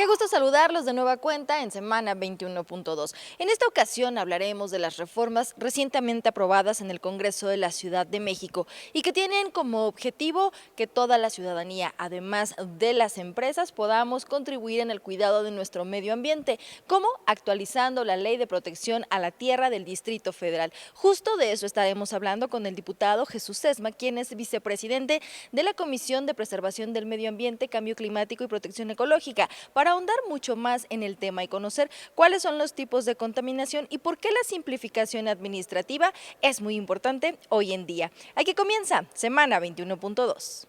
Qué gusto saludarlos de nueva cuenta en Semana 21.2. En esta ocasión hablaremos de las reformas recientemente aprobadas en el Congreso de la Ciudad de México y que tienen como objetivo que toda la ciudadanía, además de las empresas, podamos contribuir en el cuidado de nuestro medio ambiente, como actualizando la Ley de Protección a la Tierra del Distrito Federal. Justo de eso estaremos hablando con el diputado Jesús Sesma, quien es vicepresidente de la Comisión de Preservación del Medio Ambiente, Cambio Climático y Protección Ecológica, para ahondar mucho más en el tema y conocer cuáles son los tipos de contaminación y por qué la simplificación administrativa es muy importante hoy en día. Aquí comienza Semana 21.2.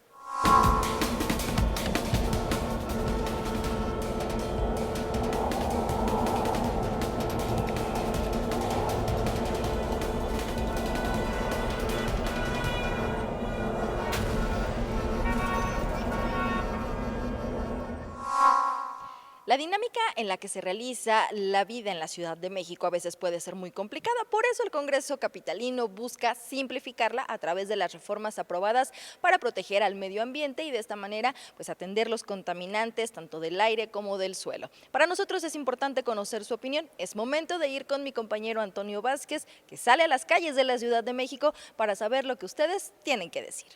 La dinámica en la que se realiza la vida en la Ciudad de México a veces puede ser muy complicada, por eso el Congreso capitalino busca simplificarla a través de las reformas aprobadas para proteger al medio ambiente y de esta manera pues atender los contaminantes tanto del aire como del suelo. Para nosotros es importante conocer su opinión. Es momento de ir con mi compañero Antonio Vázquez, que sale a las calles de la Ciudad de México para saber lo que ustedes tienen que decir.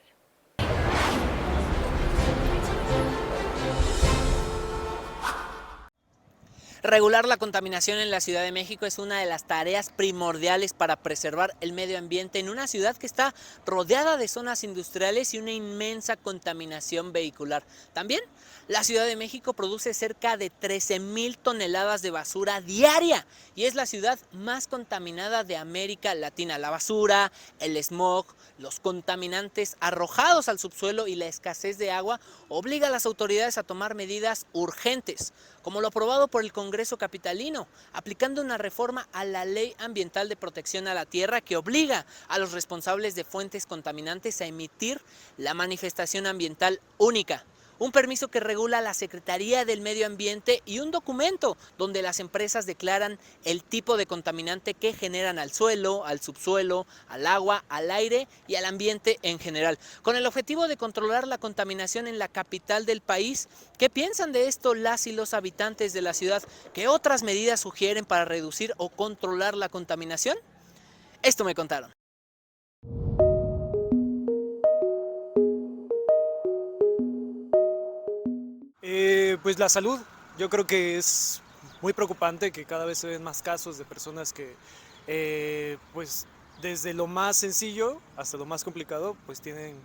Regular la contaminación en la Ciudad de México es una de las tareas primordiales para preservar el medio ambiente en una ciudad que está rodeada de zonas industriales y una inmensa contaminación vehicular. También, la Ciudad de México produce cerca de 13,000 toneladas de basura diaria y es la ciudad más contaminada de América Latina. La basura, el smog, los contaminantes arrojados al subsuelo y la escasez de agua obliga a las autoridades a tomar medidas urgentes, como lo aprobado por el Congreso capitalino, aplicando una reforma a la Ley Ambiental de Protección a la Tierra que obliga a los responsables de fuentes contaminantes a emitir la manifestación ambiental única, un permiso que regula la Secretaría del Medio Ambiente y un documento donde las empresas declaran el tipo de contaminante que generan al suelo, al subsuelo, al agua, al aire y al ambiente en general. Con el objetivo de controlar la contaminación en la capital del país, ¿qué piensan de esto las y los habitantes de la ciudad? ¿Qué otras medidas sugieren para reducir o controlar la contaminación? Esto me contaron. Pues la salud, yo creo que es muy preocupante que cada vez se ven más casos de personas que, pues desde lo más sencillo hasta lo más complicado, pues tienen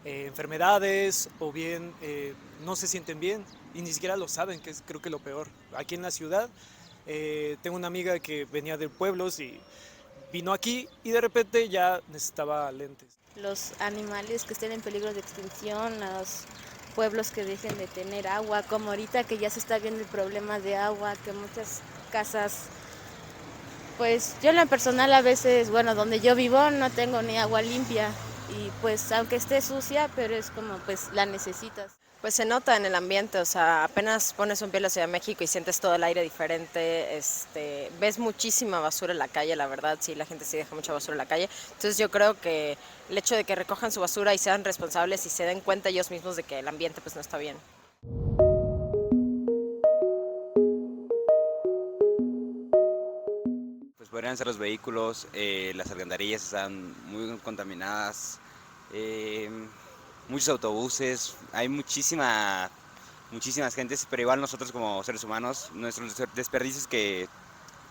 enfermedades o bien no se sienten bien y ni siquiera lo saben, que es creo que lo peor. Aquí en la ciudad tengo una amiga que venía de pueblos y vino aquí y de repente ya necesitaba lentes. Los animales que estén en peligro de extinción, los pueblos que dejen de tener agua, como ahorita que ya se está viendo el problema de agua, que muchas casas, pues yo en lo personal a veces, bueno, donde yo vivo no tengo ni agua limpia y pues aunque esté sucia, pero es como pues la necesitas. Pues se nota en el ambiente, o sea, apenas pones un pie en la Ciudad de México y sientes todo el aire diferente, ves muchísima basura en la calle, la verdad, sí, la gente sí deja mucha basura en la calle. Entonces yo creo que el hecho de que recojan su basura y sean responsables y se den cuenta ellos mismos de que el ambiente pues no está bien. Pues podrían ser los vehículos, las alcantarillas están muy contaminadas, eh, muchos autobuses, hay muchísimas gentes, pero igual nosotros como seres humanos, nuestros desperdicios que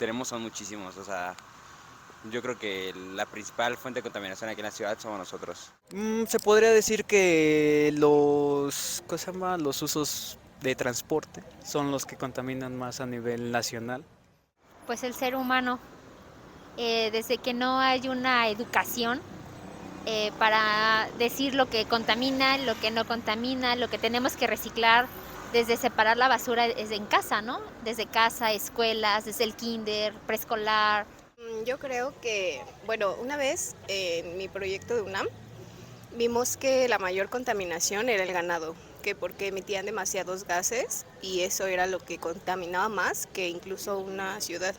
tenemos son muchísimos, o sea, yo creo que la principal fuente de contaminación aquí en la ciudad somos nosotros. Se podría decir que ¿cómo se llama? Los usos de transporte son los que contaminan más a nivel nacional. Pues el ser humano, desde que no hay una educación para decir lo que contamina, lo que no contamina, lo que tenemos que reciclar, desde separar la basura desde en casa, ¿no? Desde casa, escuelas, desde el kinder, preescolar. Yo creo que, bueno, una vez en mi proyecto de UNAM vimos que la mayor contaminación era el ganado, que porque emitían demasiados gases y eso era lo que contaminaba más que incluso una ciudad.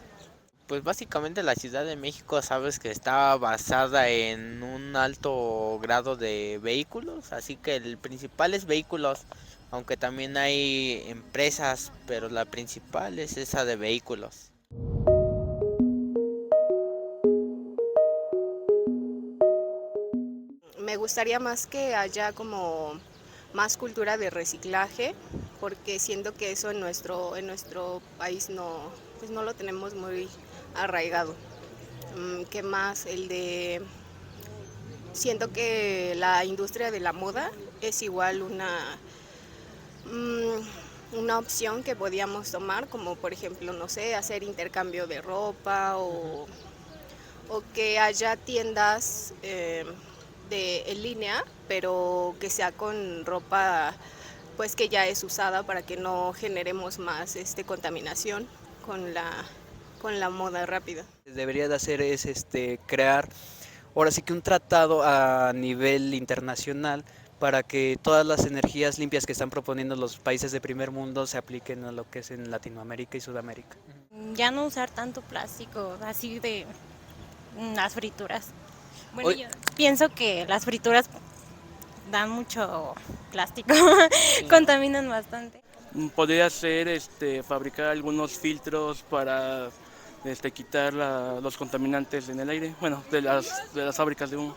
Pues básicamente la Ciudad de México sabes que está basada en un alto grado de vehículos, así que el principal es vehículos, aunque también hay empresas, pero la principal es esa de vehículos. Me gustaría más que haya como más cultura de reciclaje, porque siento que eso en nuestro país no, pues no lo tenemos muy arraigado. ¿Qué más? Siento que la industria de la moda es igual una opción que podíamos tomar, como por ejemplo, no sé, hacer intercambio de ropa o que haya tiendas en línea, pero que sea con ropa pues que ya es usada para que no generemos más contaminación con la moda rápida. Debería de hacer es crear ahora sí que un tratado a nivel internacional para que todas las energías limpias que están proponiendo los países de primer mundo se apliquen a lo que es en Latinoamérica y Sudamérica. Ya no usar tanto plástico, así de las frituras. Bueno, yo pienso que las frituras dan mucho plástico, contaminan bastante. Podría ser fabricar algunos filtros para quitar los contaminantes en el aire, bueno, de las fábricas de humo.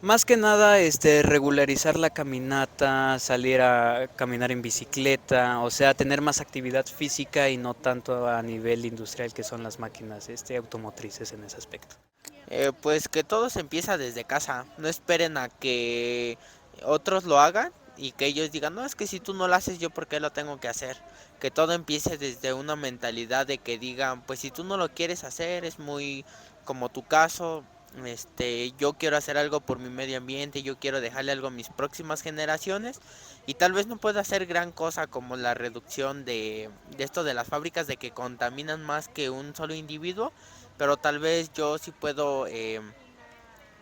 Más que nada, regularizar la caminata, salir a caminar en bicicleta, o sea, tener más actividad física y no tanto a nivel industrial que son las máquinas automotrices en ese aspecto. Pues que todo se empieza desde casa, no esperen a que otros lo hagan y que ellos digan, no, es que si tú no lo haces, yo por qué lo tengo que hacer. Que todo empiece desde una mentalidad de que digan, pues si tú no lo quieres hacer, es muy como tu caso. Yo quiero hacer algo por mi medio ambiente, yo quiero dejarle algo a mis próximas generaciones y tal vez no pueda hacer gran cosa como la reducción de esto de las fábricas de que contaminan más que un solo individuo, pero tal vez yo sí puedo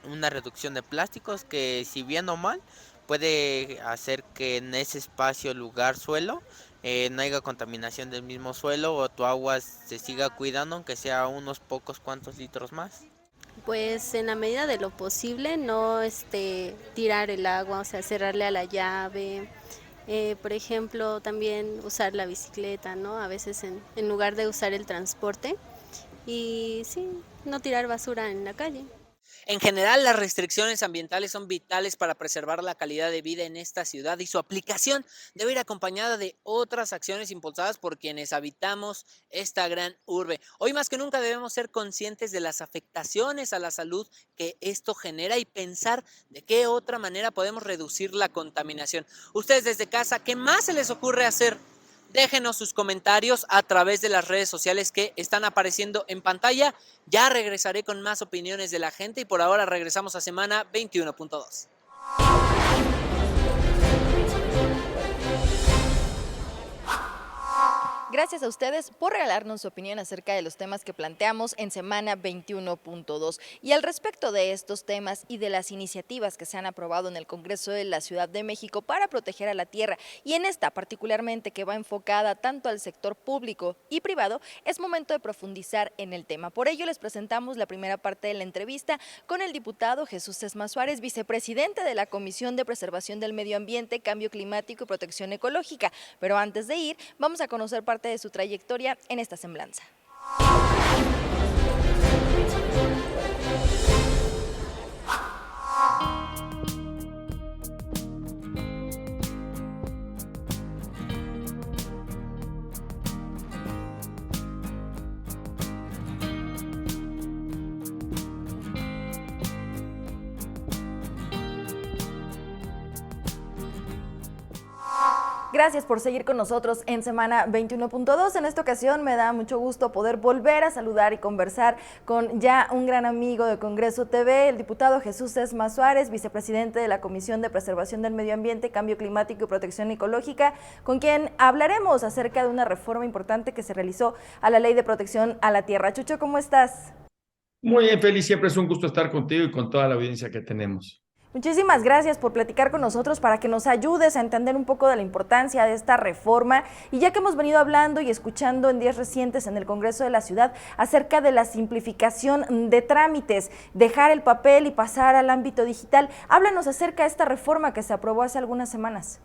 una reducción de plásticos que si bien o mal puede hacer que en ese espacio, lugar, suelo, no haya contaminación del mismo suelo o tu agua se siga cuidando aunque sea unos pocos cuantos litros más. Pues en la medida de lo posible, no tirar el agua, o sea, cerrarle a la llave. Por ejemplo, también usar la bicicleta, ¿no? A veces en lugar de usar el transporte. Y sí, no tirar basura en la calle. En general, las restricciones ambientales son vitales para preservar la calidad de vida en esta ciudad y su aplicación debe ir acompañada de otras acciones impulsadas por quienes habitamos esta gran urbe. Hoy más que nunca debemos ser conscientes de las afectaciones a la salud que esto genera y pensar de qué otra manera podemos reducir la contaminación. Ustedes desde casa, ¿qué más se les ocurre hacer? Déjenos sus comentarios a través de las redes sociales que están apareciendo en pantalla. Ya regresaré con más opiniones de la gente y por ahora regresamos a semana 21.2. Gracias a ustedes por regalarnos su opinión acerca de los temas que planteamos en semana 21.2. Y al respecto de estos temas y de las iniciativas que se han aprobado en el Congreso de la Ciudad de México para proteger a la tierra, y en esta particularmente que va enfocada tanto al sector público y privado, es momento de profundizar en el tema. Por ello les presentamos la primera parte de la entrevista con el diputado Jesús Sesma Suárez, vicepresidente de la Comisión de Preservación del Medio Ambiente, Cambio Climático y Protección Ecológica. Pero antes de ir, vamos a conocer parte de su trayectoria en esta semblanza. Gracias por seguir con nosotros en semana 21.2. En esta ocasión me da mucho gusto poder volver a saludar y conversar con ya un gran amigo de Congreso TV, el diputado Jesús Sesma Suárez, vicepresidente de la Comisión de Preservación del Medio Ambiente, Cambio Climático y Protección Ecológica, con quien hablaremos acerca de una reforma importante que se realizó a la Ley de Protección a la Tierra. Chucho, ¿cómo estás? Muy bien, Feli, siempre es un gusto estar contigo y con toda la audiencia que tenemos. Muchísimas gracias por platicar con nosotros para que nos ayudes a entender un poco de la importancia de esta reforma. Y ya que hemos venido hablando y escuchando en días recientes en el Congreso de la Ciudad acerca de la simplificación de trámites, dejar el papel y pasar al ámbito digital, háblanos acerca de esta reforma que se aprobó hace algunas semanas.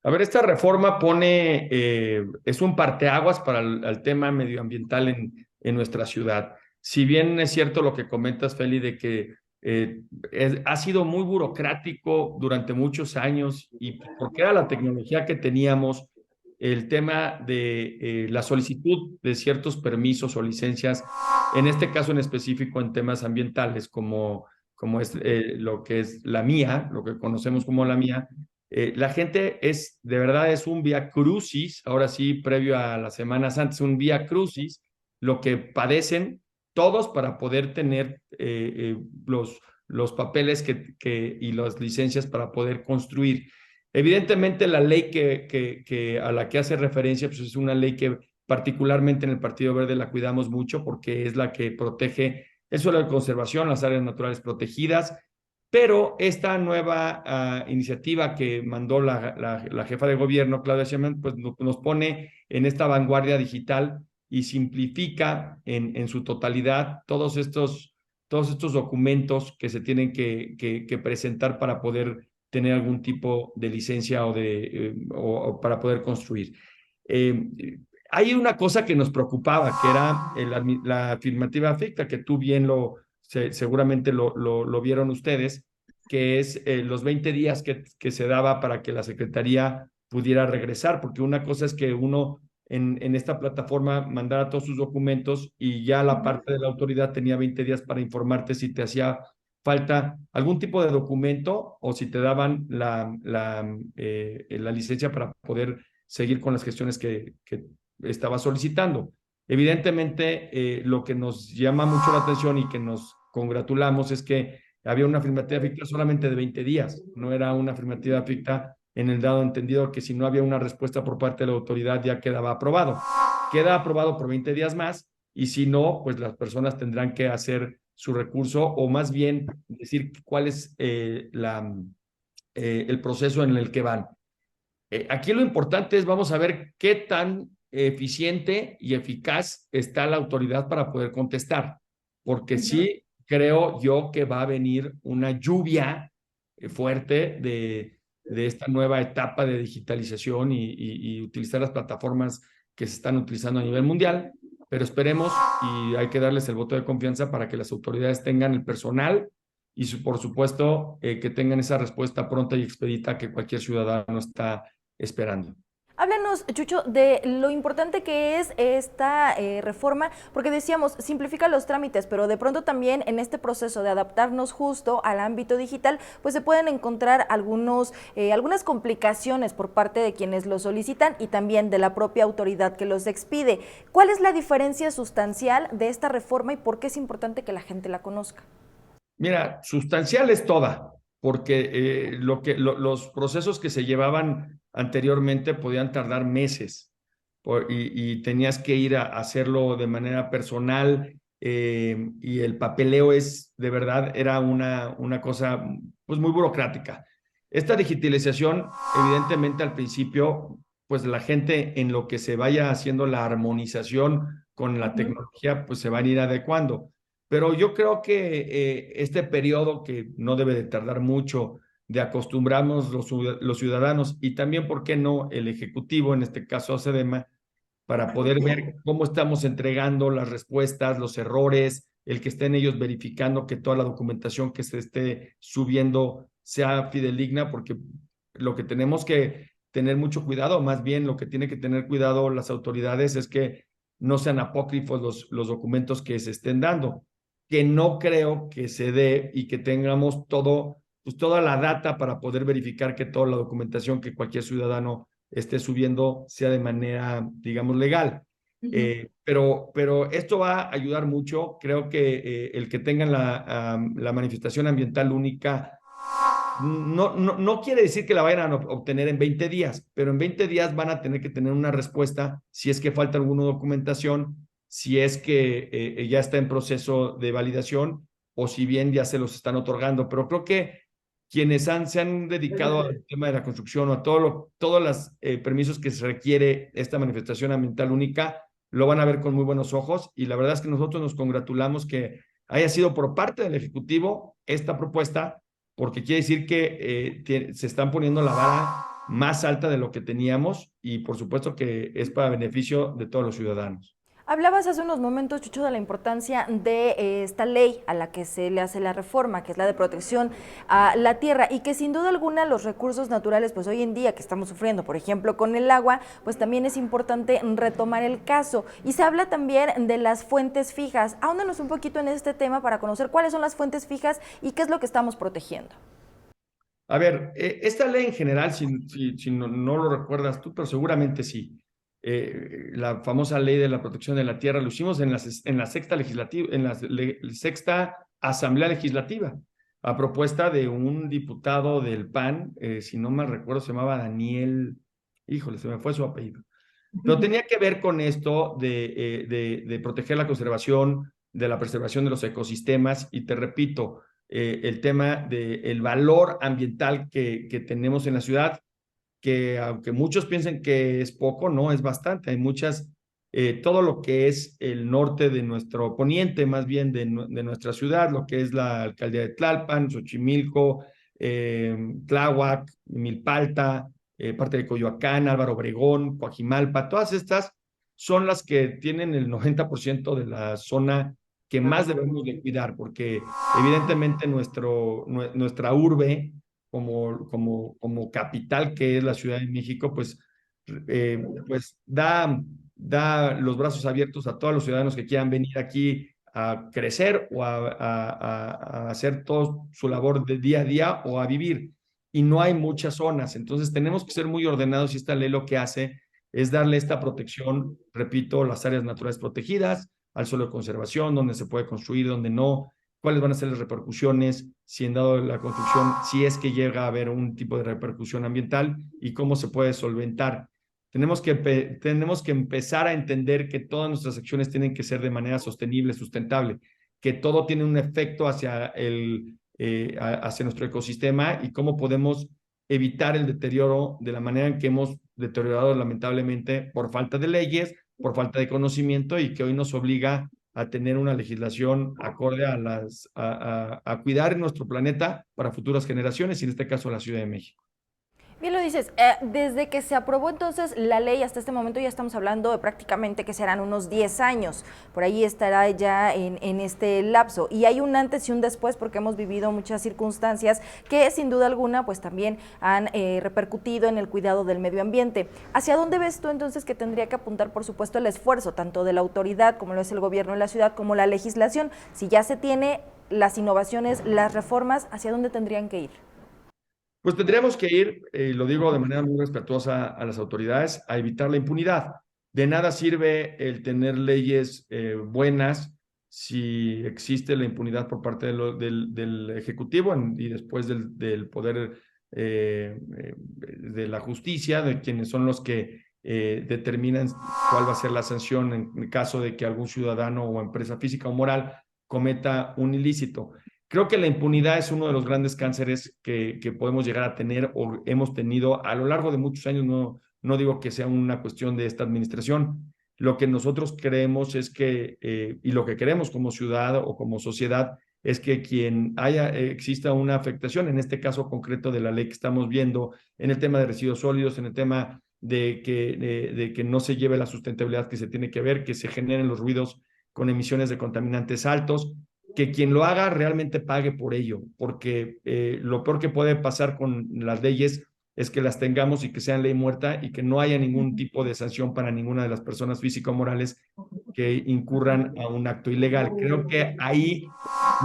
A ver, esta reforma es un parteaguas para el tema medioambiental en nuestra ciudad. Si bien es cierto lo que comentas, Feli, de que ha sido muy burocrático durante muchos años y porque era la tecnología que teníamos, el tema de la solicitud de ciertos permisos o licencias, en este caso en específico en temas ambientales, como es lo que es la mía, lo que conocemos como la mía. La gente de verdad es un vía crucis, ahora sí, previo a las semanas antes, un vía crucis, lo que padecen todos para poder tener los papeles y las licencias para poder construir. Evidentemente, la ley a la que hace referencia pues es una ley que particularmente en el Partido Verde la cuidamos mucho porque es la que protege el suelo de conservación, las áreas naturales protegidas, pero esta nueva iniciativa que mandó la jefa de gobierno, Claudia Sheinbaum, pues nos pone en esta vanguardia digital y simplifica en su totalidad todos estos documentos que se tienen que presentar para poder tener algún tipo de licencia o para poder construir. Hay una cosa que nos preocupaba, que era la afirmativa ficta, que tú bien seguramente lo vieron ustedes, que es los 20 días que se daba para que la Secretaría pudiera regresar, porque una cosa es que uno en esta plataforma mandara todos sus documentos y ya la parte de la autoridad tenía 20 días para informarte si te hacía falta algún tipo de documento o si te daban la licencia para poder seguir con las gestiones que estaba solicitando. Evidentemente, lo que nos llama mucho la atención y que nos congratulamos es que había una afirmativa ficta solamente de 20 días, no era una afirmativa ficta en el dado entendido que si no había una respuesta por parte de la autoridad ya quedaba aprobado. Queda aprobado por 20 días más y si no, pues las personas tendrán que hacer su recurso o más bien decir cuál es el proceso en el que van. Aquí lo importante es, vamos a ver qué tan eficiente y eficaz está la autoridad para poder contestar, porque sí creo yo que va a venir una lluvia fuerte de esta nueva etapa de digitalización y utilizar las plataformas que se están utilizando a nivel mundial, pero esperemos y hay que darles el voto de confianza para que las autoridades tengan el personal y por supuesto que tengan esa respuesta pronta y expedita que cualquier ciudadano está esperando. Háblanos, Chucho, de lo importante que es esta reforma, porque decíamos, simplifica los trámites, pero de pronto también en este proceso de adaptarnos justo al ámbito digital, pues se pueden encontrar algunas complicaciones por parte de quienes lo solicitan y también de la propia autoridad que los expide. ¿Cuál es la diferencia sustancial de esta reforma y por qué es importante que la gente la conozca? Mira, sustancial es toda, porque los procesos que se llevaban anteriormente podían tardar meses y tenías que ir a hacerlo de manera personal y el papeleo de verdad, era una cosa pues muy burocrática. Esta digitalización, evidentemente al principio, pues la gente en lo que se vaya haciendo la armonización con la tecnología, pues se van a ir adecuando. Pero yo creo que este periodo que no debe de tardar mucho de acostumbrarnos los ciudadanos y también, ¿por qué no?, el Ejecutivo, en este caso SEDEMA, para poder ver cómo estamos entregando las respuestas, los errores, el que estén ellos verificando que toda la documentación que se esté subiendo sea fidedigna, porque lo que tenemos que tener mucho cuidado, más bien lo que tiene que tener cuidado las autoridades es que no sean apócrifos los documentos que se estén dando, que no creo que se dé y que tengamos toda la data para poder verificar que toda la documentación que cualquier ciudadano esté subiendo sea de manera, digamos, legal. Pero esto va a ayudar mucho. Creo que el que tengan la manifestación ambiental única no quiere decir que la vayan a obtener en 20 días, pero en 20 días van a tener que tener una respuesta si es que falta alguna documentación, si es que ya está en proceso de validación o si bien ya se los están otorgando. Pero creo que quienes se han dedicado al tema de la construcción o a todos los permisos que se requiere esta manifestación ambiental única, lo van a ver con muy buenos ojos, y la verdad es que nosotros nos congratulamos que haya sido por parte del Ejecutivo esta propuesta, porque quiere decir que se están poniendo la vara más alta de lo que teníamos, y por supuesto que es para beneficio de todos los ciudadanos. Hablabas hace unos momentos, Chucho, de la importancia de esta ley a la que se le hace la reforma, que es la de protección a la tierra, y que sin duda alguna los recursos naturales, pues hoy en día que estamos sufriendo, por ejemplo, con el agua, pues también es importante retomar el caso. Y se habla también de las fuentes fijas. Ahóndanos un poquito en este tema para conocer cuáles son las fuentes fijas y qué es lo que estamos protegiendo. A ver, esta ley en general, si no lo recuerdas tú, pero seguramente sí. La famosa ley de la protección de la tierra, lo hicimos en la sexta legislativa, sexta asamblea legislativa, a propuesta de un diputado del PAN, si no mal recuerdo, se llamaba Daniel, híjole, se me fue su apellido. Pero tenía que ver con esto de proteger la conservación, de la preservación de los ecosistemas, y te repito, el tema del valor ambiental que tenemos en la ciudad, que aunque muchos piensen que es poco, no, es bastante. Hay muchas, todo lo que es el norte de nuestro poniente, más bien de nuestra ciudad, lo que es la alcaldía de Tlalpan, Xochimilco, Tláhuac, Milpalta, parte de Coyoacán, Álvaro Obregón, Coajimalpa, todas estas son las que tienen el 90% de la zona que más debemos de cuidar, porque evidentemente nuestra urbe, como capital que es la Ciudad de México, pues da los brazos abiertos a todos los ciudadanos que quieran venir aquí a crecer o a hacer todo su labor de día a día o a vivir. Y no hay muchas zonas, entonces tenemos que ser muy ordenados, y esta ley lo que hace es darle esta protección, repito, las áreas naturales protegidas, al suelo de conservación, donde se puede construir, donde no, cuáles van a ser las repercusiones, si en dado la construcción, si es que llega a haber un tipo de repercusión ambiental, y cómo se puede solventar. Tenemos que empezar a entender que todas nuestras acciones tienen que ser de manera sostenible, sustentable, que todo tiene un efecto hacia nuestro ecosistema, y cómo podemos evitar el deterioro de la manera en que hemos deteriorado lamentablemente por falta de leyes, por falta de conocimiento, y que hoy nos obliga a tener una legislación acorde a cuidar nuestro planeta para futuras generaciones, y en este caso la Ciudad de México. Bien lo dices, desde que se aprobó entonces la ley hasta este momento ya estamos hablando de prácticamente que serán unos 10 años, por ahí estará ya en este lapso, y hay un antes y un después, porque hemos vivido muchas circunstancias que sin duda alguna pues también han repercutido en el cuidado del medio ambiente. ¿Hacia dónde ves tú entonces que tendría que apuntar, por supuesto, el esfuerzo tanto de la autoridad como lo es el gobierno de la ciudad, como la legislación? Si ya se tiene las innovaciones, las reformas, ¿hacia dónde tendrían que ir? Pues tendríamos que ir, lo digo de manera muy respetuosa a las autoridades, a evitar la impunidad. De nada sirve el tener leyes buenas si existe la impunidad por parte del Ejecutivo y después del poder de la justicia, de quienes son los que determinan cuál va a ser la sanción en caso de que algún ciudadano o empresa física o moral cometa un ilícito. Creo que la impunidad es uno de los grandes cánceres que podemos llegar a tener o hemos tenido a lo largo de muchos años. No digo que sea una cuestión de esta administración. Lo que nosotros creemos es que, y lo que queremos como ciudad o como sociedad, es que exista una afectación, en este caso concreto de la ley que estamos viendo, en el tema de residuos sólidos, en el tema de que no se lleve la sustentabilidad que se tiene que ver, que se generen los ruidos con emisiones de contaminantes altos, que quien lo haga realmente pague por ello, porque lo peor que puede pasar con las leyes es que las tengamos y que sean ley muerta y que no haya ningún tipo de sanción para ninguna de las personas físicas o morales que incurran a un acto ilegal. Creo que ahí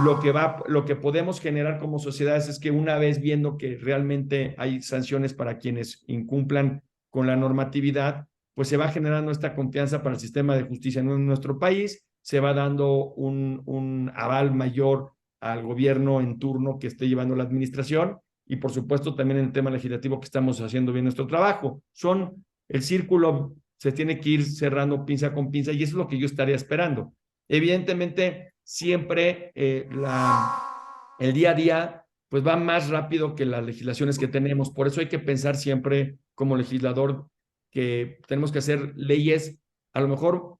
lo que podemos generar como sociedades es que una vez viendo que realmente hay sanciones para quienes incumplan con la normatividad, pues se va generando esta confianza para el sistema de justicia en nuestro país, se va dando un aval mayor al gobierno en turno que esté llevando la administración, y por supuesto también en el tema legislativo que estamos haciendo bien nuestro trabajo. El círculo se tiene que ir cerrando pinza con pinza, y eso es lo que yo estaría esperando. Evidentemente, siempre el día a día pues va más rápido que las legislaciones que tenemos. Por eso hay que pensar siempre como legislador que tenemos que hacer leyes, a lo mejor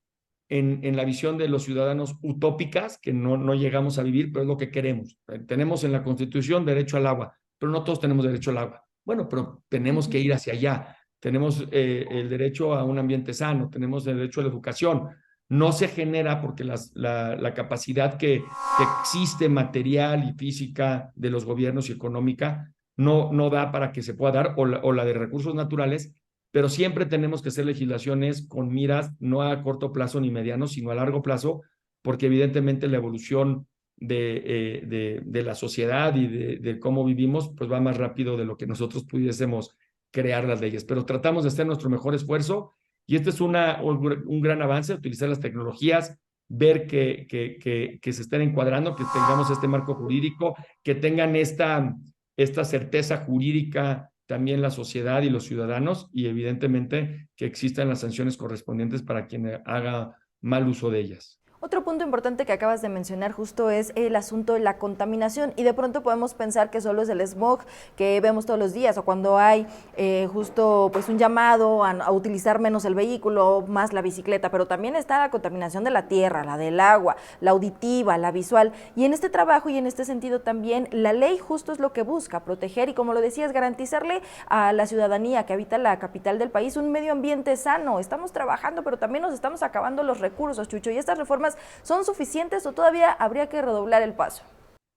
en la visión de los ciudadanos utópicas, que no llegamos a vivir, pero es lo que queremos. Tenemos en la Constitución derecho al agua, pero no todos tenemos derecho al agua. Bueno, pero tenemos que ir hacia allá. Tenemos el derecho a un ambiente sano, tenemos el derecho a la educación. No se genera porque la capacidad que existe material y física de los gobiernos y económica no da para que se pueda dar, o la de recursos naturales, pero siempre tenemos que hacer legislaciones con miras no a corto plazo ni mediano, sino a largo plazo, porque evidentemente la evolución de la sociedad y de cómo vivimos, pues va más rápido de lo que nosotros pudiésemos crear las leyes. Pero tratamos de hacer nuestro mejor esfuerzo y este es un gran avance, utilizar las tecnologías, ver que se estén encuadrando, que tengamos este marco jurídico, que tengan esta certeza jurídica también la sociedad y los ciudadanos y evidentemente que existan las sanciones correspondientes para quien haga mal uso de ellas. Otro punto importante que acabas de mencionar justo es el asunto de la contaminación y de pronto podemos pensar que solo es el smog que vemos todos los días o cuando hay justo pues un llamado a utilizar menos el vehículo, más la bicicleta, pero también está la contaminación de la tierra, la del agua, la auditiva, la visual y en este trabajo y en este sentido también la ley justo es lo que busca, proteger y como lo decías, garantizarle a la ciudadanía que habita la capital del país un medio ambiente sano. Estamos trabajando, pero también nos estamos acabando los recursos, Chucho, y estas reformas ¿son suficientes o todavía habría que redoblar el paso?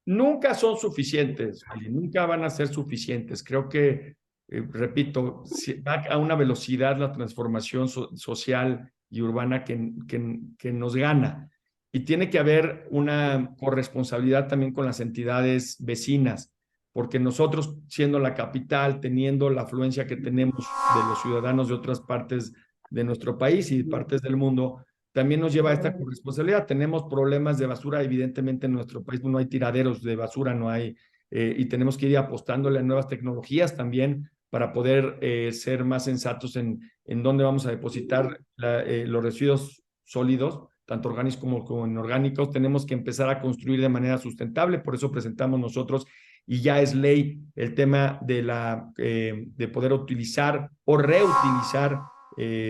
Nunca son suficientes, nunca van a ser suficientes. Creo que, repito, va a una velocidad la transformación social y urbana que nos gana. Y tiene que haber una corresponsabilidad también con las entidades vecinas, porque nosotros, siendo la capital, teniendo la afluencia que tenemos de los ciudadanos de otras partes de nuestro país y partes del mundo, también nos lleva a esta corresponsabilidad. Tenemos problemas de basura, evidentemente en nuestro país no hay tiraderos de basura, no hay, y tenemos que ir apostándole a nuevas tecnologías también para poder ser más sensatos en dónde vamos a depositar los residuos sólidos, tanto orgánicos como inorgánicos. Tenemos que empezar a construir de manera sustentable, por eso presentamos nosotros, y ya es ley, el tema de poder utilizar o reutilizar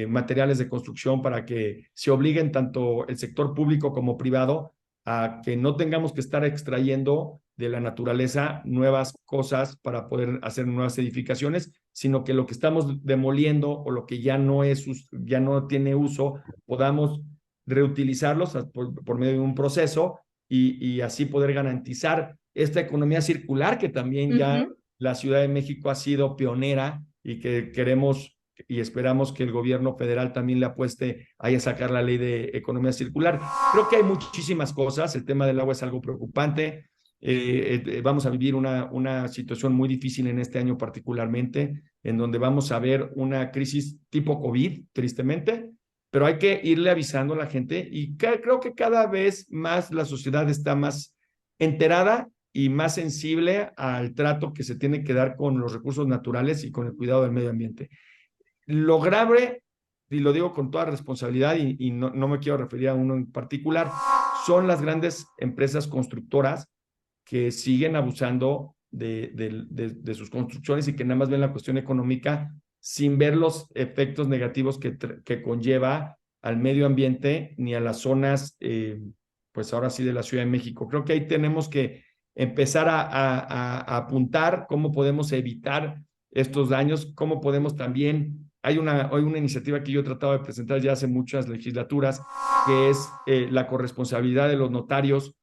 materiales de construcción para que se obliguen tanto el sector público como privado a que no tengamos que estar extrayendo de la naturaleza nuevas cosas para poder hacer nuevas edificaciones, sino que lo que estamos demoliendo o lo que ya no tiene uso, podamos reutilizarlos por medio de un proceso y así poder garantizar esta economía circular que también ya la Ciudad de México ha sido pionera y que queremos y esperamos que el gobierno federal también le apueste a sacar la ley de economía circular. Creo que hay muchísimas cosas, el tema del agua es algo preocupante, vamos a vivir una situación muy difícil en este año particularmente, en donde vamos a ver una crisis tipo COVID, tristemente, pero hay que irle avisando a la gente y creo que cada vez más la sociedad está más enterada y más sensible al trato que se tiene que dar con los recursos naturales y con el cuidado del medio ambiente. Lo grave, y lo digo con toda responsabilidad y no me quiero referir a uno en particular, son las grandes empresas constructoras que siguen abusando de sus construcciones y que nada más ven la cuestión económica sin ver los efectos negativos que conlleva al medio ambiente ni a las zonas, pues ahora sí, de la Ciudad de México. Creo que ahí tenemos que empezar a apuntar cómo podemos evitar estos daños, cómo podemos también. Hay una iniciativa que yo he tratado de presentar ya hace muchas legislaturas, que es la corresponsabilidad de los notarios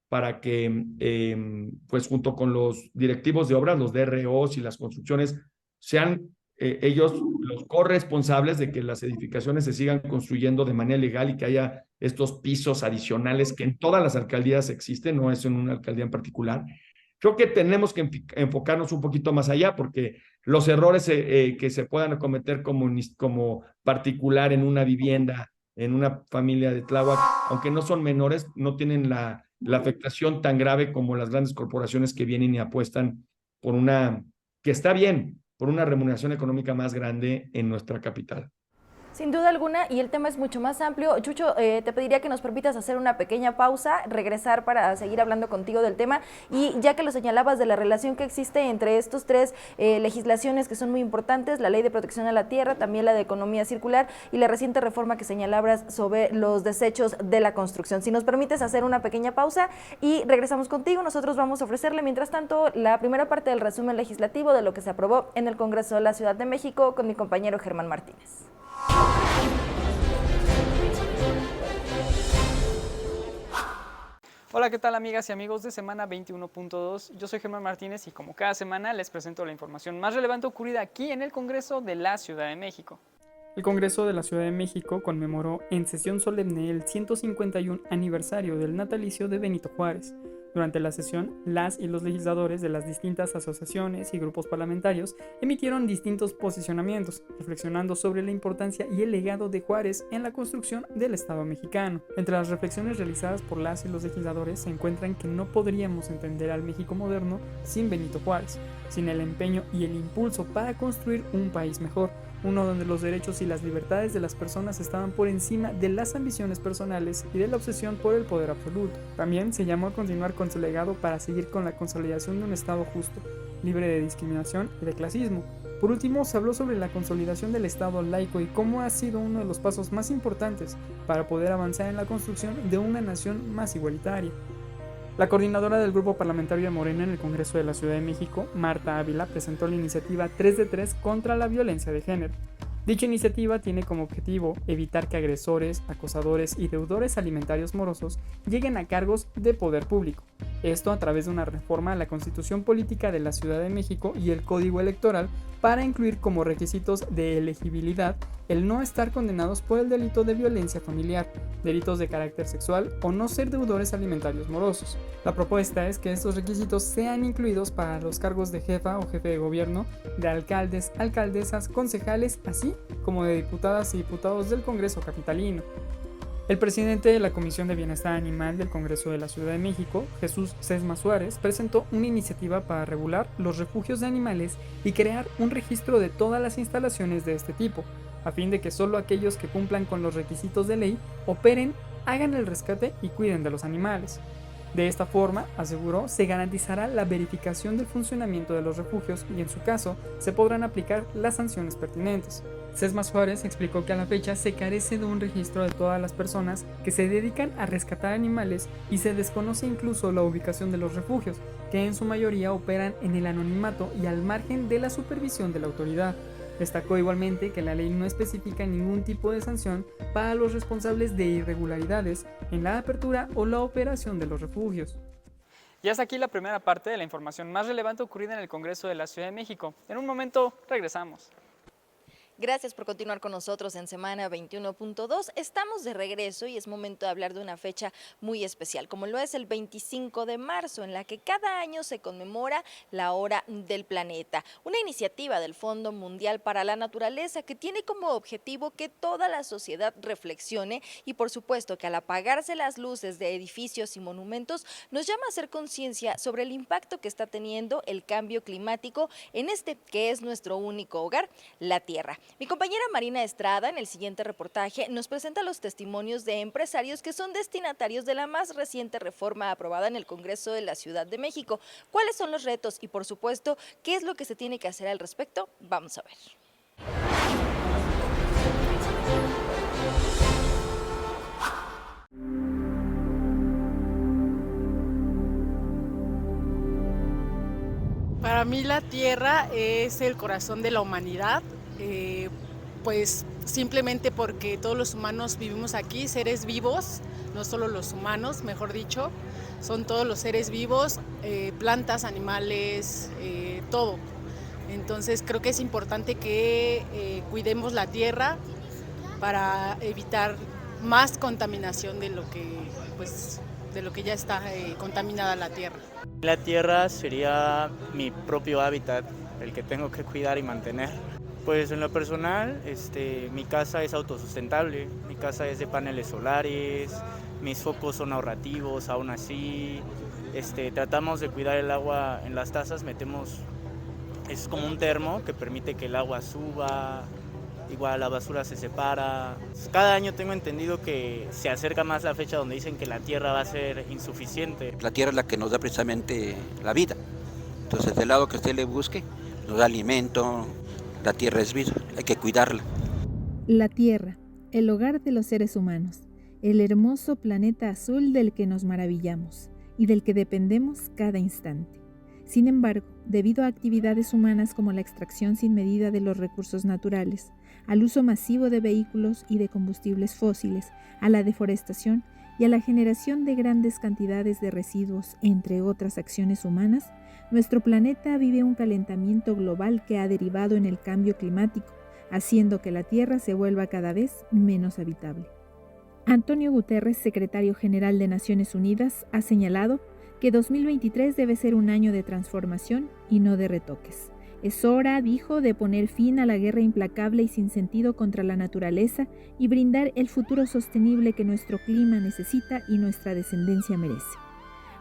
para que, pues junto con los directivos de obras, los DROs y las construcciones, sean ellos los corresponsables de que las edificaciones se sigan construyendo de manera legal y que haya estos pisos adicionales que en todas las alcaldías existen, no es en una alcaldía en particular. Creo que tenemos que enfocarnos un poquito más allá porque los errores que se puedan cometer como particular en una vivienda, en una familia de Tláhuac, aunque no son menores, no tienen la afectación tan grave como las grandes corporaciones que vienen y apuestan por que está bien, por una remuneración económica más grande en nuestra capital. Sin duda alguna, y el tema es mucho más amplio. Chucho, te pediría que nos permitas hacer una pequeña pausa, regresar para seguir hablando contigo del tema, y ya que lo señalabas de la relación que existe entre estos tres legislaciones que son muy importantes, la Ley de Protección a la Tierra, también la de Economía Circular y la reciente reforma que señalabas sobre los desechos de la construcción. Si nos permites hacer una pequeña pausa y regresamos contigo, nosotros vamos a ofrecerle, mientras tanto, la primera parte del resumen legislativo de lo que se aprobó en el Congreso de la Ciudad de México con mi compañero Germán Martínez. Hola, ¿qué tal amigas y amigos de Semana 21.2? Yo soy Germán Martínez y como cada semana les presento la información más relevante ocurrida aquí en el Congreso de la Ciudad de México. El Congreso de la Ciudad de México conmemoró en sesión solemne el 151 aniversario del natalicio de Benito Juárez. Durante la sesión, las y los legisladores de las distintas asociaciones y grupos parlamentarios emitieron distintos posicionamientos, reflexionando sobre la importancia y el legado de Juárez en la construcción del Estado mexicano. Entre las reflexiones realizadas por las y los legisladores se encuentran que no podríamos entender al México moderno sin Benito Juárez, sin el empeño y el impulso para construir un país mejor, uno donde los derechos y las libertades de las personas estaban por encima de las ambiciones personales y de la obsesión por el poder absoluto. También se llamó a continuar con su legado para seguir con la consolidación de un Estado justo, libre de discriminación y de clasismo. Por último, se habló sobre la consolidación del Estado laico y cómo ha sido uno de los pasos más importantes para poder avanzar en la construcción de una nación más igualitaria. La coordinadora del Grupo Parlamentario de Morena en el Congreso de la Ciudad de México, Marta Ávila, presentó la iniciativa 3 de 3 contra la violencia de género. Dicha iniciativa tiene como objetivo evitar que agresores, acosadores y deudores alimentarios morosos lleguen a cargos de poder público. Esto a través de una reforma a la Constitución Política de la Ciudad de México y el Código Electoral para incluir como requisitos de elegibilidad el no estar condenados por el delito de violencia familiar, delitos de carácter sexual o no ser deudores alimentarios morosos. La propuesta es que estos requisitos sean incluidos para los cargos de jefa o jefe de gobierno, de alcaldes, alcaldesas, concejales, así como de diputadas y diputados del Congreso capitalino. El presidente de la Comisión de Bienestar Animal del Congreso de la Ciudad de México, Jesús Sesma Suárez, presentó una iniciativa para regular los refugios de animales y crear un registro de todas las instalaciones de este tipo, a fin de que solo aquellos que cumplan con los requisitos de ley operen, hagan el rescate y cuiden de los animales. De esta forma, aseguró, se garantizará la verificación del funcionamiento de los refugios y en su caso se podrán aplicar las sanciones pertinentes. Sesma Suárez explicó que a la fecha se carece de un registro de todas las personas que se dedican a rescatar animales y se desconoce incluso la ubicación de los refugios, que en su mayoría operan en el anonimato y al margen de la supervisión de la autoridad. Destacó igualmente que la ley no especifica ningún tipo de sanción para los responsables de irregularidades en la apertura o la operación de los refugios. Y hasta aquí la primera parte de la información más relevante ocurrida en el Congreso de la Ciudad de México. En un momento regresamos. Gracias por continuar con nosotros en Semana 21.2. Estamos de regreso y es momento de hablar de una fecha muy especial, como lo es el 25 de marzo, en la que cada año se conmemora la Hora del Planeta, una iniciativa del Fondo Mundial para la Naturaleza que tiene como objetivo que toda la sociedad reflexione y, por supuesto, que al apagarse las luces de edificios y monumentos nos llama a hacer conciencia sobre el impacto que está teniendo el cambio climático en este que es nuestro único hogar, la Tierra. Mi compañera Marina Estrada en el siguiente reportaje nos presenta los testimonios de empresarios que son destinatarios de la más reciente reforma aprobada en el Congreso de la Ciudad de México. ¿Cuáles son los retos y, por supuesto, qué es lo que se tiene que hacer al respecto? Vamos a ver. Para mí la Tierra es el corazón de la humanidad. Pues simplemente porque todos los humanos vivimos aquí, seres vivos, no solo los humanos, mejor dicho, son todos los seres vivos, plantas, animales, todo. Entonces creo que es importante que cuidemos la tierra para evitar más contaminación de lo que ya está contaminada la tierra. La tierra sería mi propio hábitat, el que tengo que cuidar y mantener. Pues en lo personal, mi casa es autosustentable, mi casa es de paneles solares, mis focos son ahorrativos, aún así tratamos de cuidar el agua en las tazas, es como un termo que permite que el agua suba, igual la basura se separa. Cada año tengo entendido que se acerca más la fecha donde dicen que la tierra va a ser insuficiente. La tierra es la que nos da precisamente la vida. Entonces, del lado que usted le busque, nos da alimento, la tierra es vida, hay que cuidarla. La Tierra, el hogar de los seres humanos, el hermoso planeta azul del que nos maravillamos y del que dependemos cada instante. Sin embargo, debido a actividades humanas como la extracción sin medida de los recursos naturales, al uso masivo de vehículos y de combustibles fósiles, a la deforestación y a la generación de grandes cantidades de residuos, entre otras acciones humanas, nuestro planeta vive un calentamiento global que ha derivado en el cambio climático, haciendo que la Tierra se vuelva cada vez menos habitable. Antonio Guterres, secretario general de Naciones Unidas, ha señalado que 2023 debe ser un año de transformación y no de retoques. Es hora, dijo, de poner fin a la guerra implacable y sin sentido contra la naturaleza y brindar el futuro sostenible que nuestro clima necesita y nuestra descendencia merece.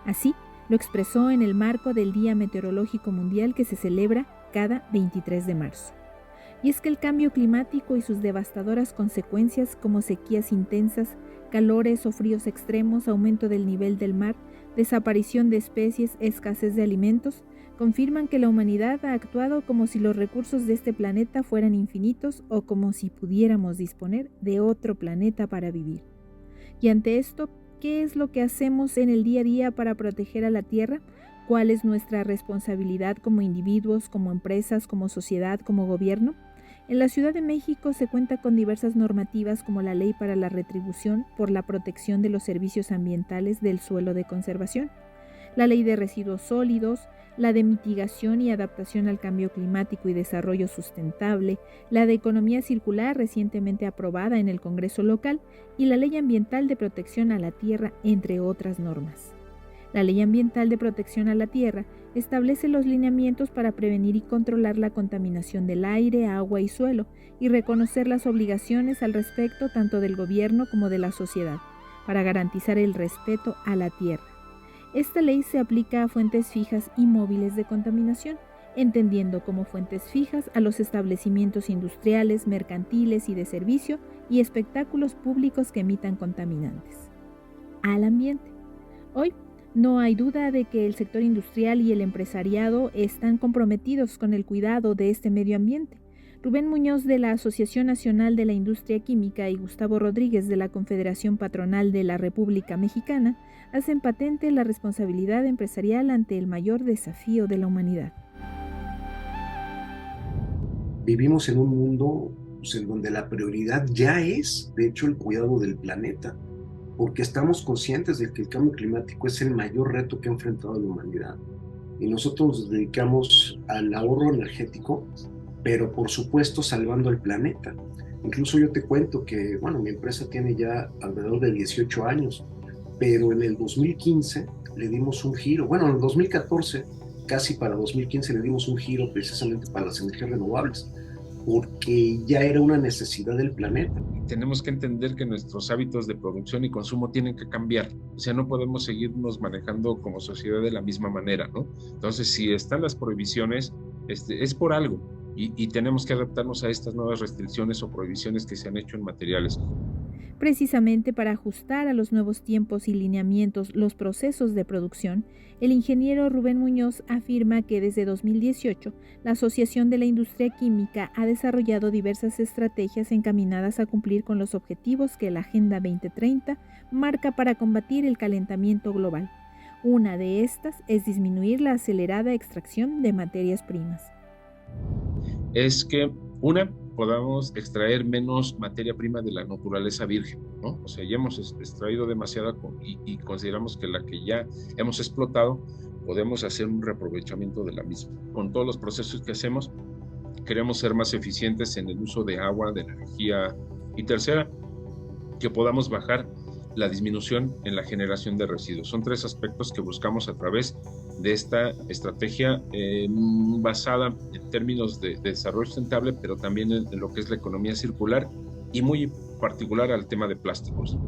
Así, lo expresó en el marco del Día Meteorológico Mundial que se celebra cada 23 de marzo. Y es que el cambio climático y sus devastadoras consecuencias como sequías intensas, calores o fríos extremos, aumento del nivel del mar, desaparición de especies, escasez de alimentos, confirman que la humanidad ha actuado como si los recursos de este planeta fueran infinitos o como si pudiéramos disponer de otro planeta para vivir. Y ante esto, ¿qué es lo que hacemos en el día a día para proteger a la Tierra? ¿Cuál es nuestra responsabilidad como individuos, como empresas, como sociedad, como gobierno? En la Ciudad de México se cuenta con diversas normativas como la Ley para la Retribución por la Protección de los Servicios Ambientales del Suelo de Conservación, la Ley de Residuos Sólidos, la de Mitigación y Adaptación al Cambio Climático y Desarrollo Sustentable, la de Economía Circular recientemente aprobada en el Congreso local y la Ley Ambiental de Protección a la Tierra, entre otras normas. La Ley Ambiental de Protección a la Tierra establece los lineamientos para prevenir y controlar la contaminación del aire, agua y suelo y reconocer las obligaciones al respecto tanto del gobierno como de la sociedad para garantizar el respeto a la tierra. Esta ley se aplica a fuentes fijas y móviles de contaminación, entendiendo como fuentes fijas a los establecimientos industriales, mercantiles y de servicio y espectáculos públicos que emitan contaminantes. Al ambiente. Hoy, no hay duda de que el sector industrial y el empresariado están comprometidos con el cuidado de este medio ambiente. Rubén Muñoz de la Asociación Nacional de la Industria Química y Gustavo Rodríguez de la Confederación Patronal de la República Mexicana hacen patente la responsabilidad empresarial ante el mayor desafío de la humanidad. Vivimos en un mundo en donde la prioridad ya es, de hecho, el cuidado del planeta, porque estamos conscientes de que el cambio climático es el mayor reto que ha enfrentado la humanidad. Y nosotros nos dedicamos al ahorro energético, pero por supuesto salvando el planeta. Incluso yo te cuento que, mi empresa tiene ya alrededor de 18 años, pero en el 2015 le dimos un giro, en el 2014, casi para 2015 le dimos un giro precisamente para las energías renovables, porque ya era una necesidad del planeta. Tenemos que entender que nuestros hábitos de producción y consumo tienen que cambiar. O sea, no podemos seguirnos manejando como sociedad de la misma manera, ¿no? Entonces, si están las prohibiciones, es por algo. Y tenemos que adaptarnos a estas nuevas restricciones o prohibiciones que se han hecho en materiales. Precisamente para ajustar a los nuevos tiempos y lineamientos los procesos de producción, el ingeniero Rubén Muñoz afirma que desde 2018 la Asociación de la Industria Química ha desarrollado diversas estrategias encaminadas a cumplir con los objetivos que la Agenda 2030 marca para combatir el calentamiento global. Una de estas es disminuir la acelerada extracción de materias primas. Es que podamos extraer menos materia prima de la naturaleza virgen, ¿no? O sea, ya hemos extraído demasiada y consideramos que la que ya hemos explotado, podemos hacer un reaprovechamiento de la misma. Con todos los procesos que hacemos, queremos ser más eficientes en el uso de agua, de energía. Y tercera, que podamos bajar la disminución en la generación de residuos. Son 3 aspectos que buscamos a través de esta estrategia basada en términos de desarrollo sustentable, pero también en lo que es la economía circular y muy particular al tema de plásticos.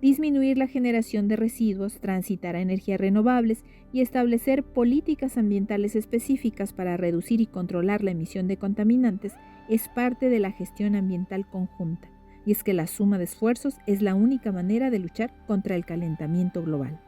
disminuir la generación de residuos, transitar a energías renovables y establecer políticas ambientales específicas para reducir y controlar la emisión de contaminantes es parte de la gestión ambiental conjunta, y es que la suma de esfuerzos es la única manera de luchar contra el calentamiento global.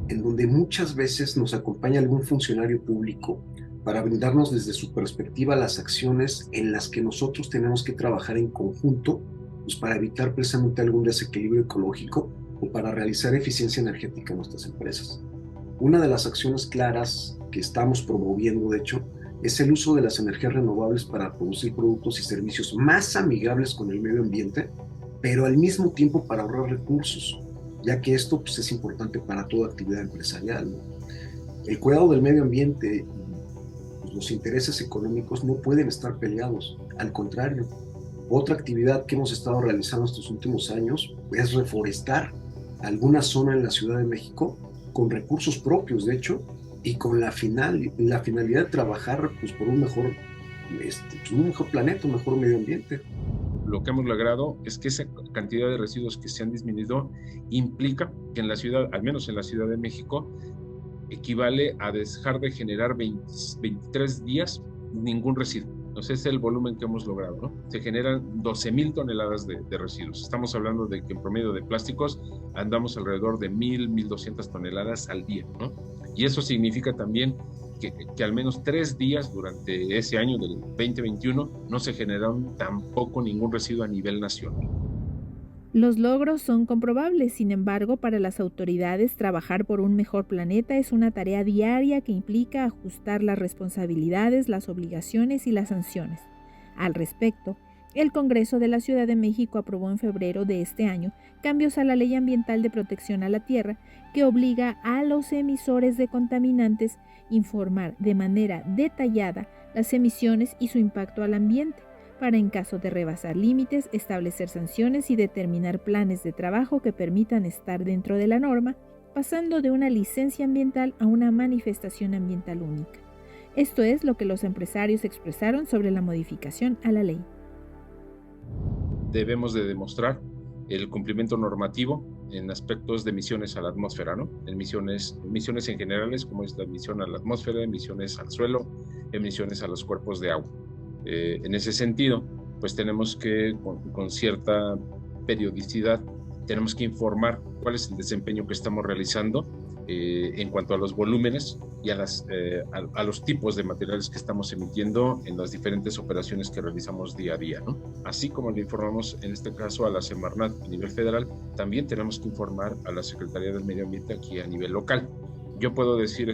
En donde muchas veces nos acompaña algún funcionario público para brindarnos desde su perspectiva las acciones en las que nosotros tenemos que trabajar en conjunto, pues para evitar precisamente algún desequilibrio ecológico o para realizar eficiencia energética en nuestras empresas. Una de las acciones claras que estamos promoviendo, de hecho, es el uso de las energías renovables para producir productos y servicios más amigables con el medio ambiente, pero al mismo tiempo para ahorrar recursos, ya que esto pues, es importante para toda actividad empresarial, ¿no? El cuidado del medio ambiente y pues, los intereses económicos no pueden estar peleados, al contrario. Otra actividad que hemos estado realizando estos últimos años es reforestar alguna zona en la Ciudad de México con recursos propios, de hecho, y con la finalidad de trabajar pues, por un mejor planeta, un mejor medio ambiente. Lo que hemos logrado es que esa cantidad de residuos que se han disminuido implica que en la ciudad, al menos en la Ciudad de México, equivale a dejar de generar 23 días ningún residuo. Entonces ese es el volumen que hemos logrado, ¿no? Se generan 12,000 toneladas de residuos. Estamos hablando de que en promedio de plásticos andamos alrededor de 1,200 toneladas al día, ¿no? Y eso significa también que al menos 3 días durante ese año del 2021 no se generaron tampoco ningún residuo a nivel nacional. Los logros son comprobables, sin embargo, para las autoridades trabajar por un mejor planeta es una tarea diaria que implica ajustar las responsabilidades, las obligaciones y las sanciones. Al respecto, el Congreso de la Ciudad de México aprobó en febrero de este año cambios a la Ley Ambiental de Protección a la Tierra que obliga a los emisores de contaminantes informar de manera detallada las emisiones y su impacto al ambiente, para en caso de rebasar límites, establecer sanciones y determinar planes de trabajo que permitan estar dentro de la norma, pasando de una licencia ambiental a una manifestación ambiental única. Esto es lo que los empresarios expresaron sobre la modificación a la ley. Debemos de demostrar el cumplimiento normativo en aspectos de emisiones a la atmósfera, ¿no? Emisiones en generales, como es la emisión a la atmósfera, emisiones al suelo, emisiones a los cuerpos de agua. En ese sentido, pues tenemos que, con cierta periodicidad, tenemos que informar cuál es el desempeño que estamos realizando en cuanto a los volúmenes y a los tipos de materiales que estamos emitiendo en las diferentes operaciones que realizamos día a día, ¿no? Así como le informamos en este caso a la Semarnat a nivel federal, también tenemos que informar a la Secretaría del Medio Ambiente aquí a nivel local. Yo puedo decir,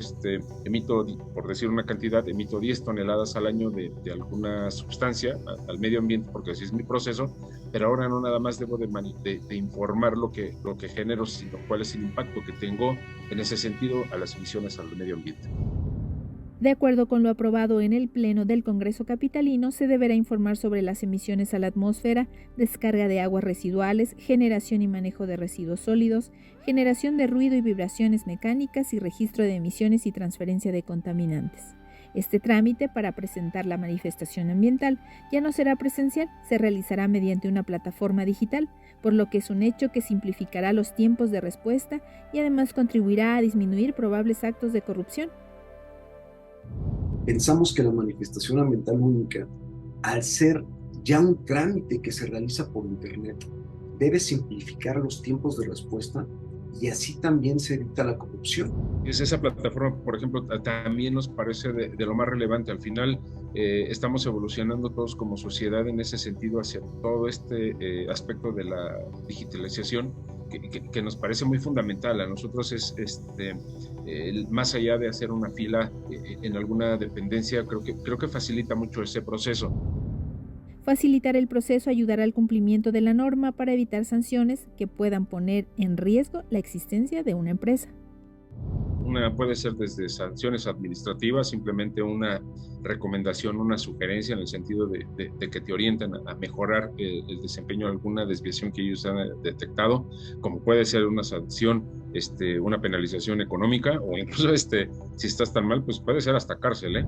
emito, por decir una cantidad, emito 10 toneladas al año de alguna sustancia al medio ambiente, porque así es mi proceso, pero ahora no nada más debo de informar lo que genero, sino cuál es el impacto que tengo en ese sentido a las emisiones al medio ambiente. De acuerdo con lo aprobado en el Pleno del Congreso Capitalino, se deberá informar sobre las emisiones a la atmósfera, descarga de aguas residuales, generación y manejo de residuos sólidos, generación de ruido y vibraciones mecánicas y registro de emisiones y transferencia de contaminantes. Este trámite para presentar la manifestación ambiental ya no será presencial, se realizará mediante una plataforma digital, por lo que es un hecho que simplificará los tiempos de respuesta y además contribuirá a disminuir probables actos de corrupción. Pensamos que la manifestación ambiental única, al ser ya un trámite que se realiza por Internet, debe simplificar los tiempos de respuesta y así también se evita la corrupción. Esa plataforma, por ejemplo, también nos parece de lo más relevante. Al final estamos evolucionando todos como sociedad en ese sentido hacia todo este aspecto de la digitalización que nos parece muy fundamental. A nosotros es más allá de hacer una fila en alguna dependencia, creo que facilita mucho ese proceso. Facilitar el proceso ayudará al cumplimiento de la norma para evitar sanciones que puedan poner en riesgo la existencia de una empresa. Una puede ser desde sanciones administrativas, simplemente una recomendación, una sugerencia en el sentido de que te orientan a mejorar el desempeño de alguna desviación que ellos han detectado, como puede ser una sanción, una penalización económica o incluso si estás tan mal, pues puede ser hasta cárcel, ¿eh?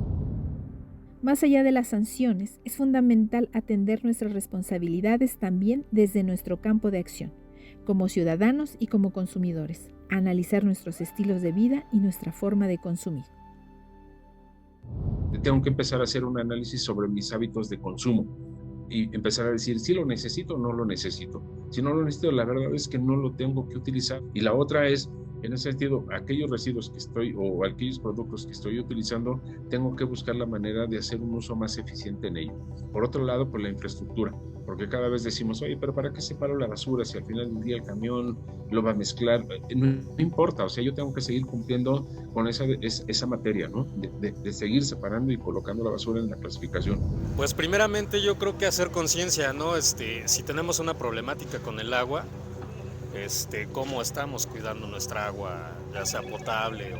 Más allá de las sanciones, es fundamental atender nuestras responsabilidades también desde nuestro campo de acción. como ciudadanos y como consumidores, a analizar nuestros estilos de vida y nuestra forma de consumir. Tengo que empezar a hacer un análisis sobre mis hábitos de consumo y empezar a decir si lo necesito o no lo necesito. Si no lo necesito, la verdad es que no lo tengo que utilizar. Y la otra es, en ese sentido, aquellos residuos que estoy o aquellos productos que estoy utilizando, tengo que buscar la manera de hacer un uso más eficiente en ello. Por otro lado, pues la infraestructura, porque cada vez decimos, oye, pero ¿para qué separo la basura si al final del día el camión lo va a mezclar? No importa, o sea, yo tengo que seguir cumpliendo con esa materia, ¿no? De seguir separando y colocando la basura en la clasificación. Pues primeramente yo creo que hacer conciencia, ¿no? Si tenemos una problemática con el agua, cómo estamos cuidando nuestra agua, ya sea potable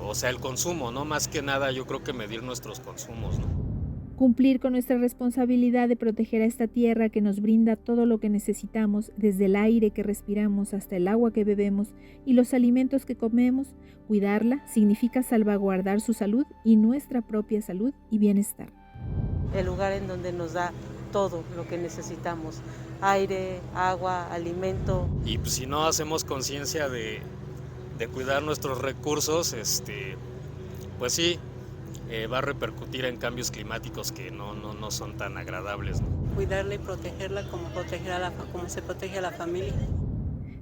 o sea el consumo, ¿no? Más que nada yo creo que medir nuestros consumos, ¿no? Cumplir con nuestra responsabilidad de proteger a esta tierra que nos brinda todo lo que necesitamos, desde el aire que respiramos hasta el agua que bebemos y los alimentos que comemos. Cuidarla significa salvaguardar su salud y nuestra propia salud y bienestar. El lugar en donde nos da todo lo que necesitamos, aire, agua, alimento. Y pues, si no hacemos conciencia de cuidar nuestros recursos, pues sí, va a repercutir en cambios climáticos que no son tan agradables, ¿no? Cuidarla y protegerla como se protege a la familia.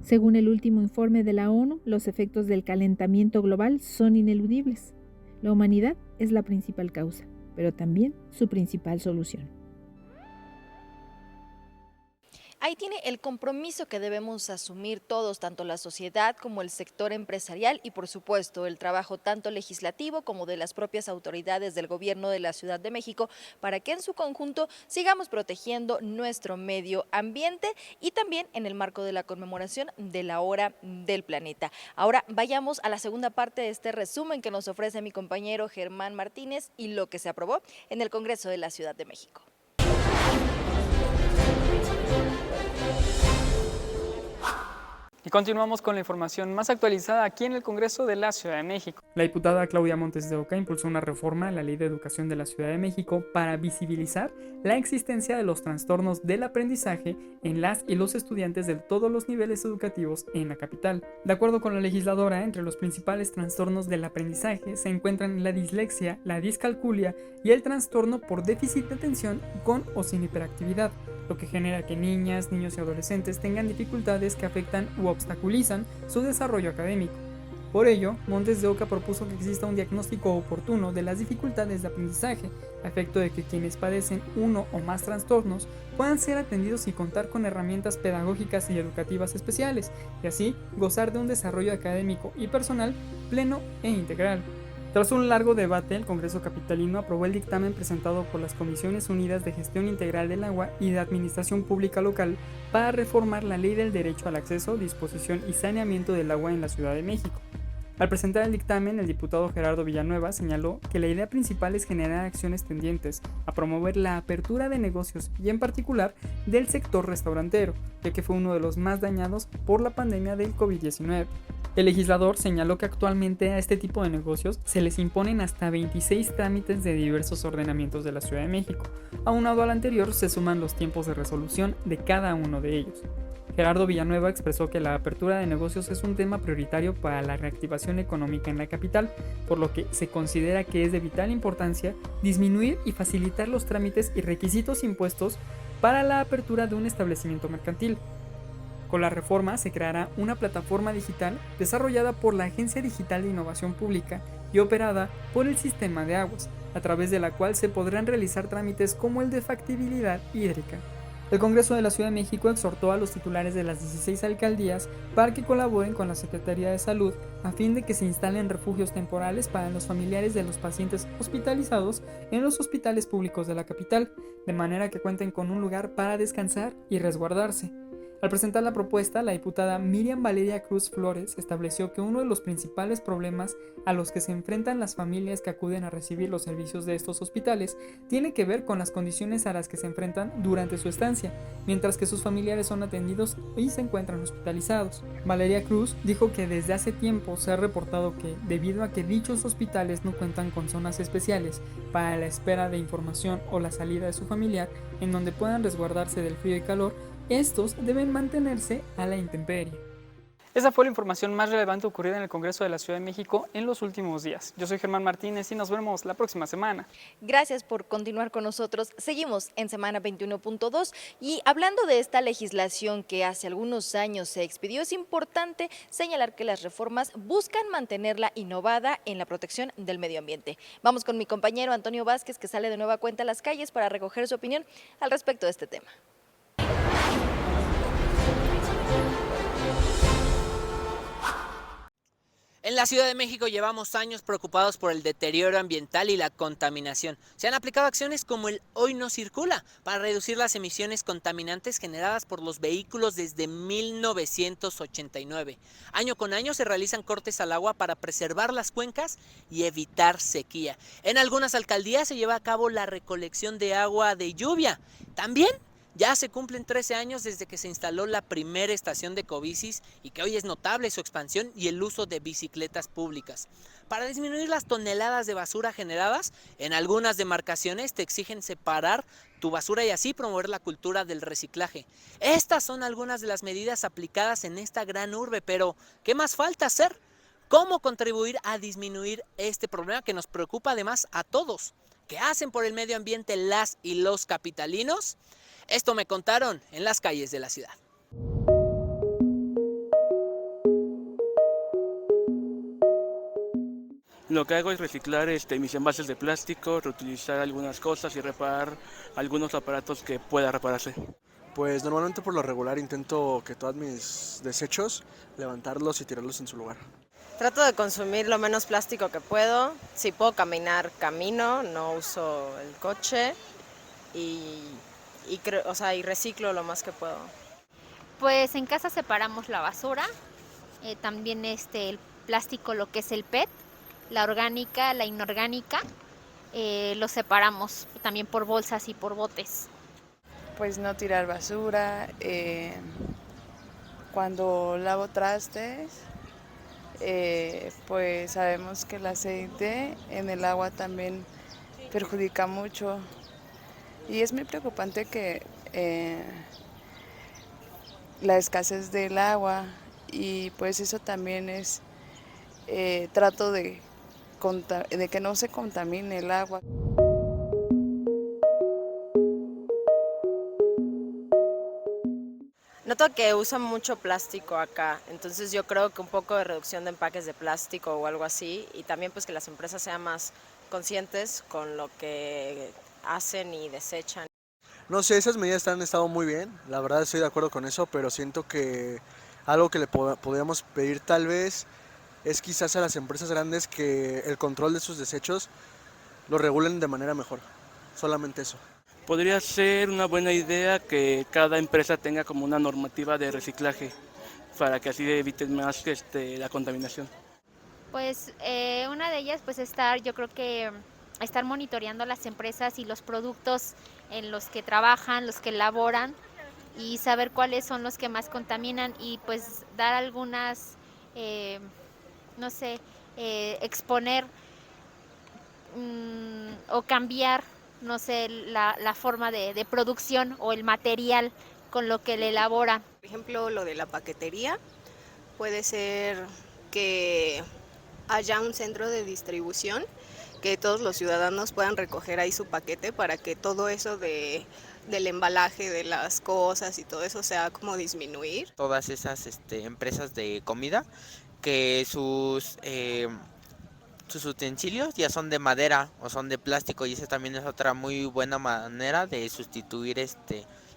Según el último informe de la ONU, los efectos del calentamiento global son ineludibles. La humanidad es la principal causa, pero también su principal solución. Ahí tiene el compromiso que debemos asumir todos, tanto la sociedad como el sector empresarial y por supuesto el trabajo tanto legislativo como de las propias autoridades del gobierno de la Ciudad de México para que en su conjunto sigamos protegiendo nuestro medio ambiente y también en el marco de la conmemoración de la Hora del Planeta. Ahora vayamos a la segunda parte de este resumen que nos ofrece mi compañero Germán Martínez y lo que se aprobó en el Congreso de la Ciudad de México. Y continuamos con la información más actualizada aquí en el Congreso de la Ciudad de México. La diputada Claudia Montes de Oca impulsó una reforma a la Ley de Educación de la Ciudad de México para visibilizar la existencia de los trastornos del aprendizaje en las y los estudiantes de todos los niveles educativos en la capital. De acuerdo con la legisladora, entre los principales trastornos del aprendizaje se encuentran la dislexia, la discalculia y el trastorno por déficit de atención con o sin hiperactividad, lo que genera que niñas, niños y adolescentes tengan dificultades que afectan u obstaculizan su desarrollo académico. Por ello, Montes de Oca propuso que exista un diagnóstico oportuno de las dificultades de aprendizaje, a efecto de que quienes padecen uno o más trastornos puedan ser atendidos y contar con herramientas pedagógicas y educativas especiales, y así gozar de un desarrollo académico y personal pleno e integral. Tras un largo debate, el Congreso capitalino aprobó el dictamen presentado por las Comisiones Unidas de Gestión Integral del Agua y de Administración Pública Local para reformar la Ley del Derecho al Acceso, Disposición y Saneamiento del Agua en la Ciudad de México. Al presentar el dictamen, el diputado Gerardo Villanueva señaló que la idea principal es generar acciones tendientes a promover la apertura de negocios y en particular del sector restaurantero, ya que fue uno de los más dañados por la pandemia del COVID-19. El legislador señaló que actualmente a este tipo de negocios se les imponen hasta 26 trámites de diversos ordenamientos de la Ciudad de México. Aunado al anterior, se suman los tiempos de resolución de cada uno de ellos. Gerardo Villanueva expresó que la apertura de negocios es un tema prioritario para la reactivación económica en la capital, por lo que se considera que es de vital importancia disminuir y facilitar los trámites y requisitos impuestos para la apertura de un establecimiento mercantil. Con la reforma se creará una plataforma digital desarrollada por la Agencia Digital de Innovación Pública y operada por el Sistema de Aguas, a través de la cual se podrán realizar trámites como el de factibilidad hídrica. El Congreso de la Ciudad de México exhortó a los titulares de las 16 alcaldías para que colaboren con la Secretaría de Salud a fin de que se instalen refugios temporales para los familiares de los pacientes hospitalizados en los hospitales públicos de la capital, de manera que cuenten con un lugar para descansar y resguardarse. Al presentar la propuesta, la diputada Miriam Valeria Cruz Flores estableció que uno de los principales problemas a los que se enfrentan las familias que acuden a recibir los servicios de estos hospitales tiene que ver con las condiciones a las que se enfrentan durante su estancia, mientras que sus familiares son atendidos y se encuentran hospitalizados. Valeria Cruz dijo que desde hace tiempo se ha reportado que, debido a que dichos hospitales no cuentan con zonas especiales para la espera de información o la salida de su familiar, en donde puedan resguardarse del frío y calor, Estos deben mantenerse a la intemperie. Esa fue la información más relevante ocurrida en el Congreso de la Ciudad de México en los últimos días. Yo soy Germán Martínez y nos vemos la próxima semana. Gracias por continuar con nosotros. Seguimos en Semana 21.2 y hablando de esta legislación que hace algunos años se expidió, es importante señalar que las reformas buscan mantenerla innovada en la protección del medio ambiente. Vamos con mi compañero Antonio Vázquez, que sale de nueva cuenta a las calles para recoger su opinión al respecto de este tema. En la Ciudad de México llevamos años preocupados por el deterioro ambiental y la contaminación. Se han aplicado acciones como el Hoy No Circula para reducir las emisiones contaminantes generadas por los vehículos desde 1989. Año con año se realizan cortes al agua para preservar las cuencas y evitar sequía. En algunas alcaldías se lleva a cabo la recolección de agua de lluvia. También ya se cumplen 13 años desde que se instaló la primera estación de ecobicis y que hoy es notable su expansión y el uso de bicicletas públicas. Para disminuir las toneladas de basura generadas, en algunas demarcaciones te exigen separar tu basura y así promover la cultura del reciclaje. Estas son algunas de las medidas aplicadas en esta gran urbe, pero ¿qué más falta hacer? ¿Cómo contribuir a disminuir este problema que nos preocupa además a todos? ¿Qué hacen por el medio ambiente las y los capitalinos? Esto me contaron en las calles de la ciudad. Lo que hago es reciclar mis envases de plástico, reutilizar algunas cosas y reparar algunos aparatos que pueda repararse. Pues normalmente por lo regular intento que todos mis desechos levantarlos y tirarlos en su lugar. Trato de consumir lo menos plástico que puedo. Si puedo caminar, camino, no uso el coche y reciclo lo más que puedo. Pues en casa separamos la basura, también el plástico, lo que es el PET, la orgánica, la inorgánica, lo separamos también por bolsas y por botes. Pues no tirar basura, cuando lavo trastes, pues sabemos que el aceite en el agua también perjudica mucho. Y es muy preocupante que la escasez del agua y pues eso también es, trato de que no se contamine el agua. Noto que usan mucho plástico acá, entonces yo creo que un poco de reducción de empaques de plástico o algo así y también pues que las empresas sean más conscientes con lo que hacen y desechan. No sé, esas medidas han estado muy bien, la verdad estoy de acuerdo con eso, pero siento que algo que le podríamos pedir tal vez es quizás a las empresas grandes que el control de sus desechos lo regulen de manera mejor, solamente eso. Podría ser una buena idea que cada empresa tenga como una normativa de reciclaje para que así eviten más la contaminación. Pues una de ellas pues yo creo que estar monitoreando las empresas y los productos en los que trabajan, los que elaboran y saber cuáles son los que más contaminan y pues dar algunas, exponer o cambiar, la forma de producción o el material con lo que le elabora. Por ejemplo, lo de la paquetería, puede ser que haya un centro de distribución, que todos los ciudadanos puedan recoger ahí su paquete para que todo eso del embalaje de las cosas y todo eso sea como disminuir. Todas esas empresas de comida que sus utensilios ya son de madera o son de plástico y esa también es otra muy buena manera de sustituir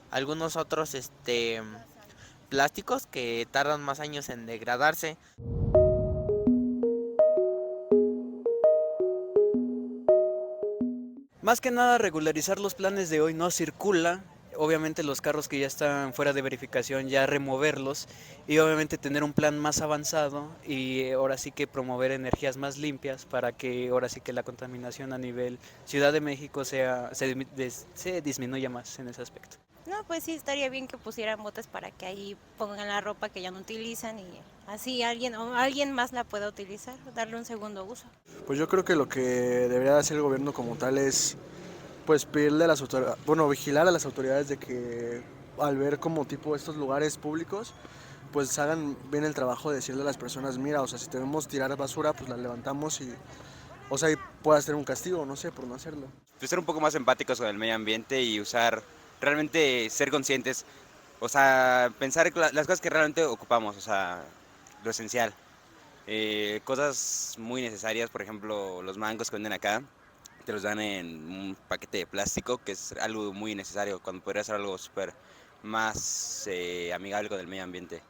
algunos otros plásticos que tardan más años en degradarse. Más que nada regularizar los planes de Hoy No Circula, obviamente los carros que ya están fuera de verificación ya removerlos y obviamente tener un plan más avanzado y ahora sí que promover energías más limpias para que ahora sí que la contaminación a nivel Ciudad de México se disminuya más en ese aspecto. No, pues sí, estaría bien que pusieran botes para que ahí pongan la ropa que ya no utilizan y así alguien más la pueda utilizar, darle un segundo uso. Pues yo creo que lo que debería hacer el gobierno como tal es pues pedirle a las autoridades, vigilar a las autoridades de que al ver como tipo estos lugares públicos, pues hagan bien el trabajo de decirle a las personas, mira, o sea, si debemos tirar basura, pues la levantamos y, o sea, y pueda ser un castigo, no sé, por no hacerlo. Pues ser un poco más empáticos con el medio ambiente y usar, realmente ser conscientes, o sea, pensar las cosas que realmente ocupamos, o sea, lo esencial. Cosas muy necesarias, por ejemplo, los mangos que venden acá, te los dan en un paquete de plástico, que es algo muy necesario, cuando podría ser algo súper más amigable con el medio ambiente.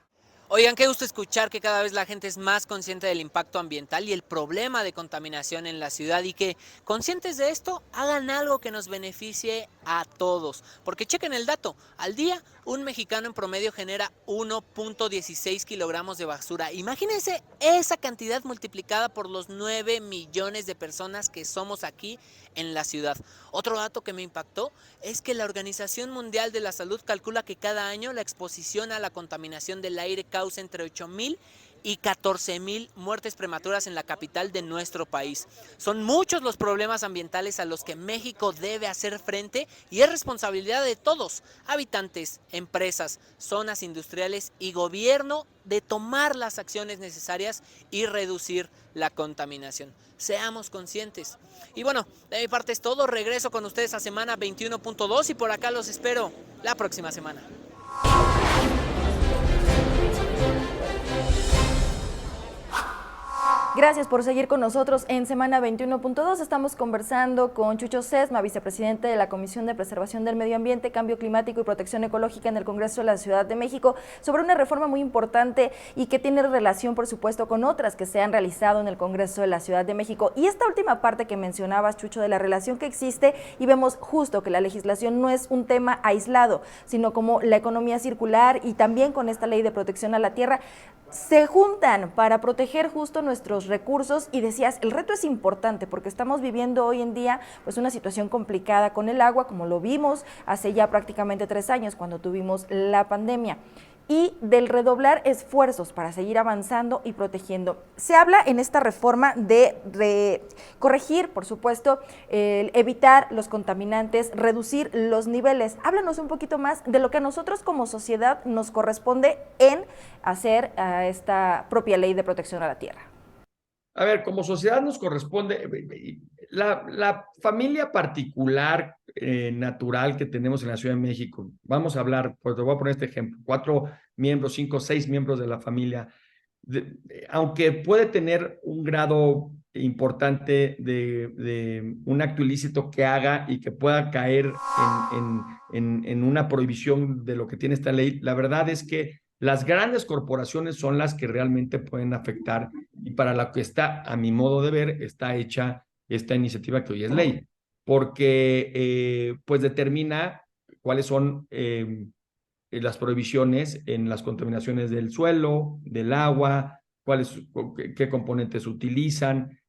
Oigan, qué gusto escuchar que cada vez la gente es más consciente del impacto ambiental y el problema de contaminación en la ciudad y que, conscientes de esto, hagan algo que nos beneficie a todos. Porque chequen el dato, al día un mexicano en promedio genera 1.16 kilogramos de basura. Imagínense esa cantidad multiplicada por los 9 millones de personas que somos aquí en la ciudad. Otro dato que me impactó es que la Organización Mundial de la Salud calcula que cada año la exposición a la contaminación del aire causa entre 8,000 y 14,000 muertes prematuras en la capital de nuestro país. Son muchos los problemas ambientales a los que México debe hacer frente y es responsabilidad de todos, habitantes, empresas, zonas industriales y gobierno, de tomar las acciones necesarias y reducir la contaminación. Seamos conscientes. Y bueno, de mi parte es todo. Regreso con ustedes a semana 21.2 y por acá los espero la próxima semana. Gracias por seguir con nosotros en Semana 21.2. Estamos conversando con Chucho Sesma, vicepresidente de la Comisión de Preservación del Medio Ambiente, Cambio Climático y Protección Ecológica en el Congreso de la Ciudad de México, sobre una reforma muy importante y que tiene relación, por supuesto, con otras que se han realizado en el Congreso de la Ciudad de México. Y esta última parte que mencionabas, Chucho, de la relación que existe, y vemos justo que la legislación no es un tema aislado, sino como la economía circular y también con esta ley de protección a la tierra, se juntan para proteger justo nuestros recursos. Y decías, el reto es importante porque estamos viviendo hoy en día pues una situación complicada con el agua, como lo vimos hace ya prácticamente 3 años cuando tuvimos la pandemia, y del redoblar esfuerzos para seguir avanzando y protegiendo. Se habla en esta reforma de corregir, por supuesto, evitar los contaminantes, reducir los niveles. Háblanos un poquito más de lo que a nosotros como sociedad nos corresponde en hacer esta propia ley de protección a la tierra. A ver, como sociedad nos corresponde, la familia particular, natural que tenemos en la Ciudad de México, vamos a hablar, pues te voy a poner este ejemplo, 4 miembros, 5, 6 miembros de la familia, aunque puede tener un grado importante de un acto ilícito que haga y que pueda caer en una prohibición de lo que tiene esta ley, la verdad es que las grandes corporaciones son las que realmente pueden afectar, y para lo que está, a mi modo de ver, está hecha esta iniciativa que hoy es ley, porque pues determina cuáles son las prohibiciones en las contaminaciones del suelo, del agua, qué componentes utilizan,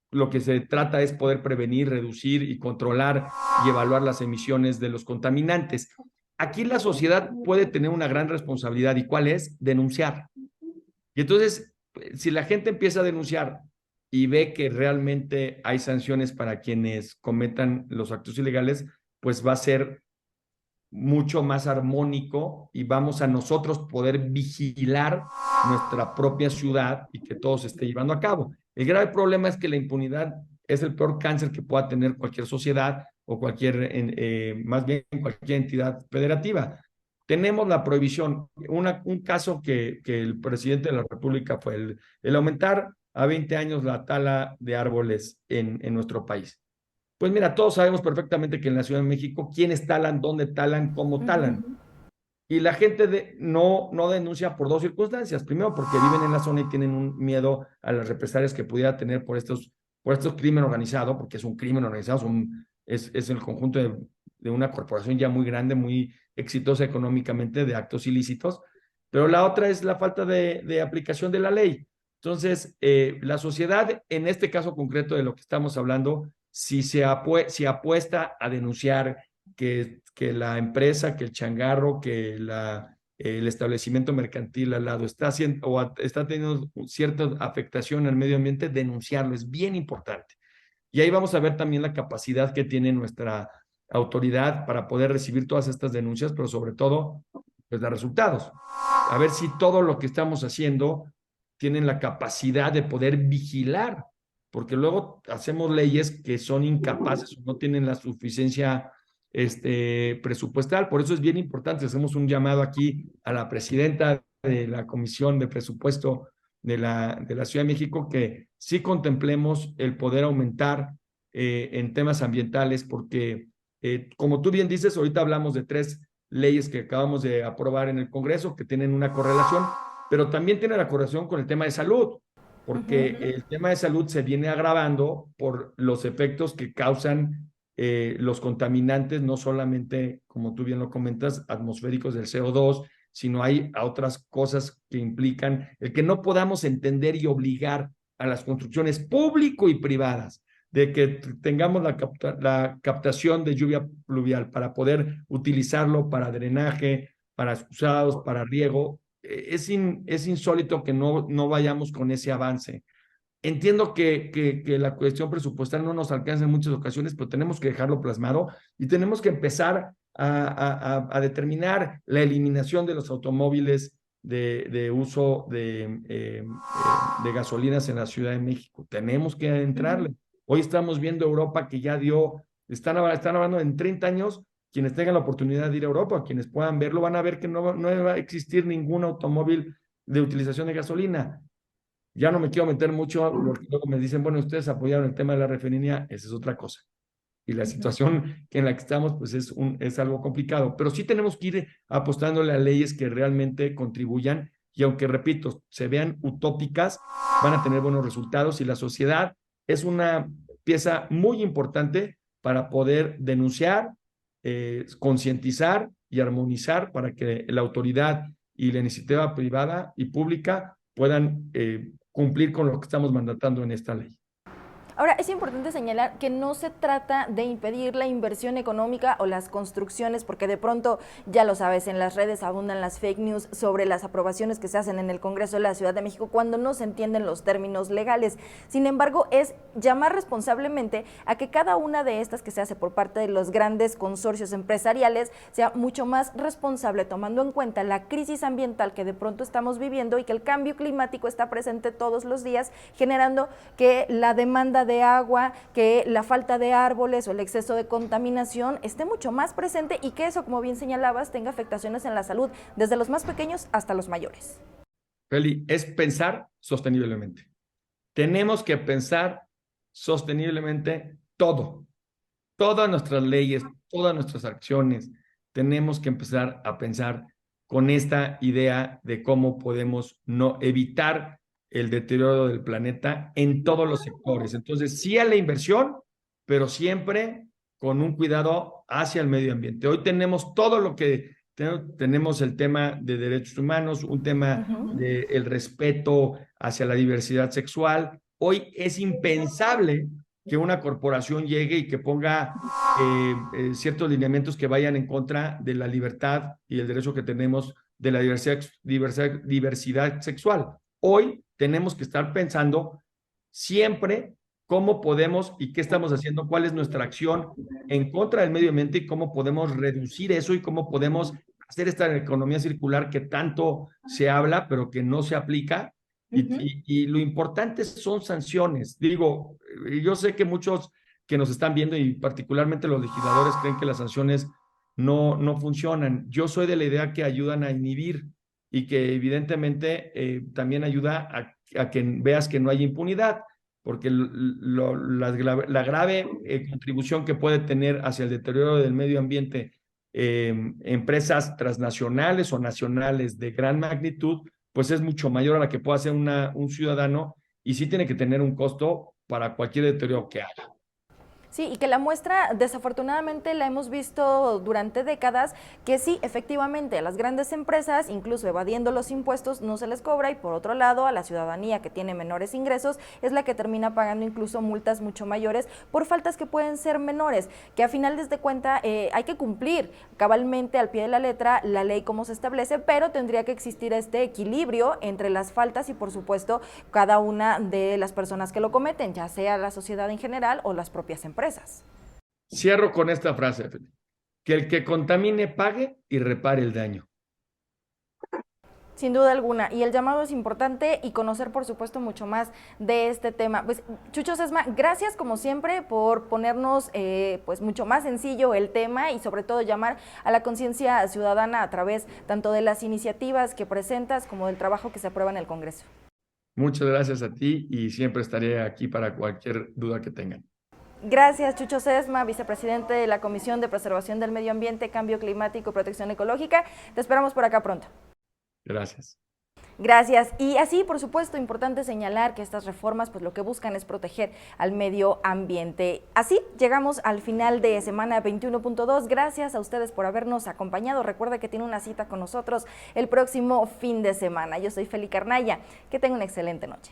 lo que se trata es poder prevenir, reducir y controlar y evaluar las emisiones de los contaminantes. Aquí la sociedad puede tener una gran responsabilidad, ¿y cuál es? Denunciar. Y entonces, si la gente empieza a denunciar y ve que realmente hay sanciones para quienes cometan los actos ilegales, pues va a ser mucho más armónico y vamos a nosotros poder vigilar nuestra propia ciudad y que todo se esté llevando a cabo. El grave problema es que la impunidad es el peor cáncer que pueda tener cualquier sociedad o más bien cualquier entidad federativa. Tenemos la prohibición, un caso que el presidente de la República fue el aumentar a 20 años la tala de árboles en nuestro país. Pues mira, todos sabemos perfectamente que en la Ciudad de México quiénes talan, dónde talan, cómo talan. Y la gente no denuncia por 2 circunstancias. Primero, porque viven en la zona y tienen un miedo a las represalias que pudiera tener por estos crimen organizado, porque es un crimen organizado, es el conjunto de una corporación ya muy grande, muy exitosa económicamente, de actos ilícitos. Pero la otra es la falta de aplicación de la ley. Entonces, la sociedad, en este caso concreto de lo que estamos hablando, si apuesta a denunciar que la empresa, que el changarro, que el establecimiento mercantil al lado está haciendo o está teniendo cierta afectación al medio ambiente, denunciarlo es bien importante. Y ahí vamos a ver también la capacidad que tiene nuestra autoridad para poder recibir todas estas denuncias, pero sobre todo, pues dar resultados. A ver si todo lo que estamos haciendo tienen la capacidad de poder vigilar, porque luego hacemos leyes que son incapaces o no tienen la suficiencia presupuestal. Por eso es bien importante, hacemos un llamado aquí a la presidenta de la Comisión de Presupuesto de la Ciudad de México, que sí contemplemos el poder aumentar en temas ambientales, porque como tú bien dices, ahorita hablamos de 3 leyes que acabamos de aprobar en el Congreso que tienen una correlación, pero también tiene la correlación con el tema de salud, porque el tema de salud se viene agravando por los efectos que causan los contaminantes, no solamente, como tú bien lo comentas, atmosféricos del CO2, sino hay otras cosas que implican el que no podamos entender y obligar a las construcciones público y privadas de que tengamos la captación de lluvia pluvial para poder utilizarlo para drenaje, para usados, para riego. Es insólito que no vayamos con ese avance. Entiendo que la cuestión presupuestal no nos alcanza en muchas ocasiones, pero tenemos que dejarlo plasmado y tenemos que empezar a determinar la eliminación de los automóviles de uso de gasolinas en la Ciudad de México. Tenemos que entrarle. Hoy estamos viendo Europa que ya están hablando en 30 años, quienes tengan la oportunidad de ir a Europa, quienes puedan verlo, van a ver que no va a existir ningún automóvil de utilización de gasolina. Ya no me quiero meter mucho porque luego me dicen, bueno, ustedes apoyaron el tema de la refinería, esa es otra cosa. Y la situación en la que estamos, pues es algo complicado. Pero sí tenemos que ir apostándole a leyes que realmente contribuyan y aunque, repito, se vean utópicas, van a tener buenos resultados y la sociedad es una pieza muy importante para poder denunciar, concientizar y armonizar para que la autoridad y la iniciativa privada y pública puedan cumplir con lo que estamos mandatando en esta ley. Ahora, es importante señalar que no se trata de impedir la inversión económica o las construcciones, porque de pronto, ya lo sabes, en las redes abundan las fake news sobre las aprobaciones que se hacen en el Congreso de la Ciudad de México cuando no se entienden los términos legales. Sin embargo, es llamar responsablemente a que cada una de estas que se hace por parte de los grandes consorcios empresariales sea mucho más responsable, tomando en cuenta la crisis ambiental que de pronto estamos viviendo y que el cambio climático está presente todos los días, generando que la demanda de agua, que la falta de árboles o el exceso de contaminación esté mucho más presente y que eso, como bien señalabas, tenga afectaciones en la salud, desde los más pequeños hasta los mayores. Feli, es pensar sosteniblemente. Tenemos que pensar sosteniblemente todo. Todas nuestras leyes, todas nuestras acciones, tenemos que empezar a pensar con esta idea de cómo podemos no evitar el deterioro del planeta en todos los sectores. Entonces, sí a la inversión, pero siempre con un cuidado hacia el medio ambiente. Hoy tenemos todo lo que tenemos, el tema de derechos humanos, un tema del respeto hacia la diversidad sexual. Hoy es impensable que una corporación llegue y que ponga ciertos lineamientos que vayan en contra de la libertad y el derecho que tenemos de la diversidad sexual. Hoy tenemos que estar pensando siempre cómo podemos y qué estamos haciendo, cuál es nuestra acción en contra del medio ambiente y cómo podemos reducir eso y cómo podemos hacer esta economía circular que tanto se habla, pero que no se aplica. Y lo importante son sanciones. Digo, yo sé que muchos que nos están viendo y particularmente los legisladores creen que las sanciones no funcionan. Yo soy de la idea que ayudan a inhibir y que evidentemente también ayuda a que veas que no hay impunidad, porque la grave contribución que puede tener hacia el deterioro del medio ambiente empresas transnacionales o nacionales de gran magnitud, pues es mucho mayor a la que pueda hacer un ciudadano y sí tiene que tener un costo para cualquier deterioro que haga. Sí, y que la muestra desafortunadamente la hemos visto durante décadas, que sí, efectivamente, a las grandes empresas, incluso evadiendo los impuestos, no se les cobra, y por otro lado, a la ciudadanía que tiene menores ingresos es la que termina pagando incluso multas mucho mayores por faltas que pueden ser menores, que a finales de cuenta hay que cumplir cabalmente al pie de la letra la ley como se establece, pero tendría que existir este equilibrio entre las faltas y, por supuesto, cada una de las personas que lo cometen, ya sea la sociedad en general o las propias empresas. Cierro con esta frase, Felipe. Que el que contamine pague y repare el daño. Sin duda alguna, y el llamado es importante y conocer, por supuesto, mucho más de este tema. Pues, Chucho Sesma, gracias como siempre por ponernos pues mucho más sencillo el tema y sobre todo llamar a la conciencia ciudadana a través tanto de las iniciativas que presentas como del trabajo que se aprueba en el Congreso. Muchas gracias a ti y siempre estaré aquí para cualquier duda que tengan. Gracias, Chucho Sesma, vicepresidente de la Comisión de Preservación del Medio Ambiente, Cambio Climático y Protección Ecológica. Te esperamos por acá pronto. Gracias. Gracias. Y así, por supuesto, importante señalar que estas reformas pues lo que buscan es proteger al medio ambiente. Así llegamos al final de semana 21.2. Gracias a ustedes por habernos acompañado. Recuerda que tiene una cita con nosotros el próximo fin de semana. Yo soy Feli Carnaya. Que tenga una excelente noche.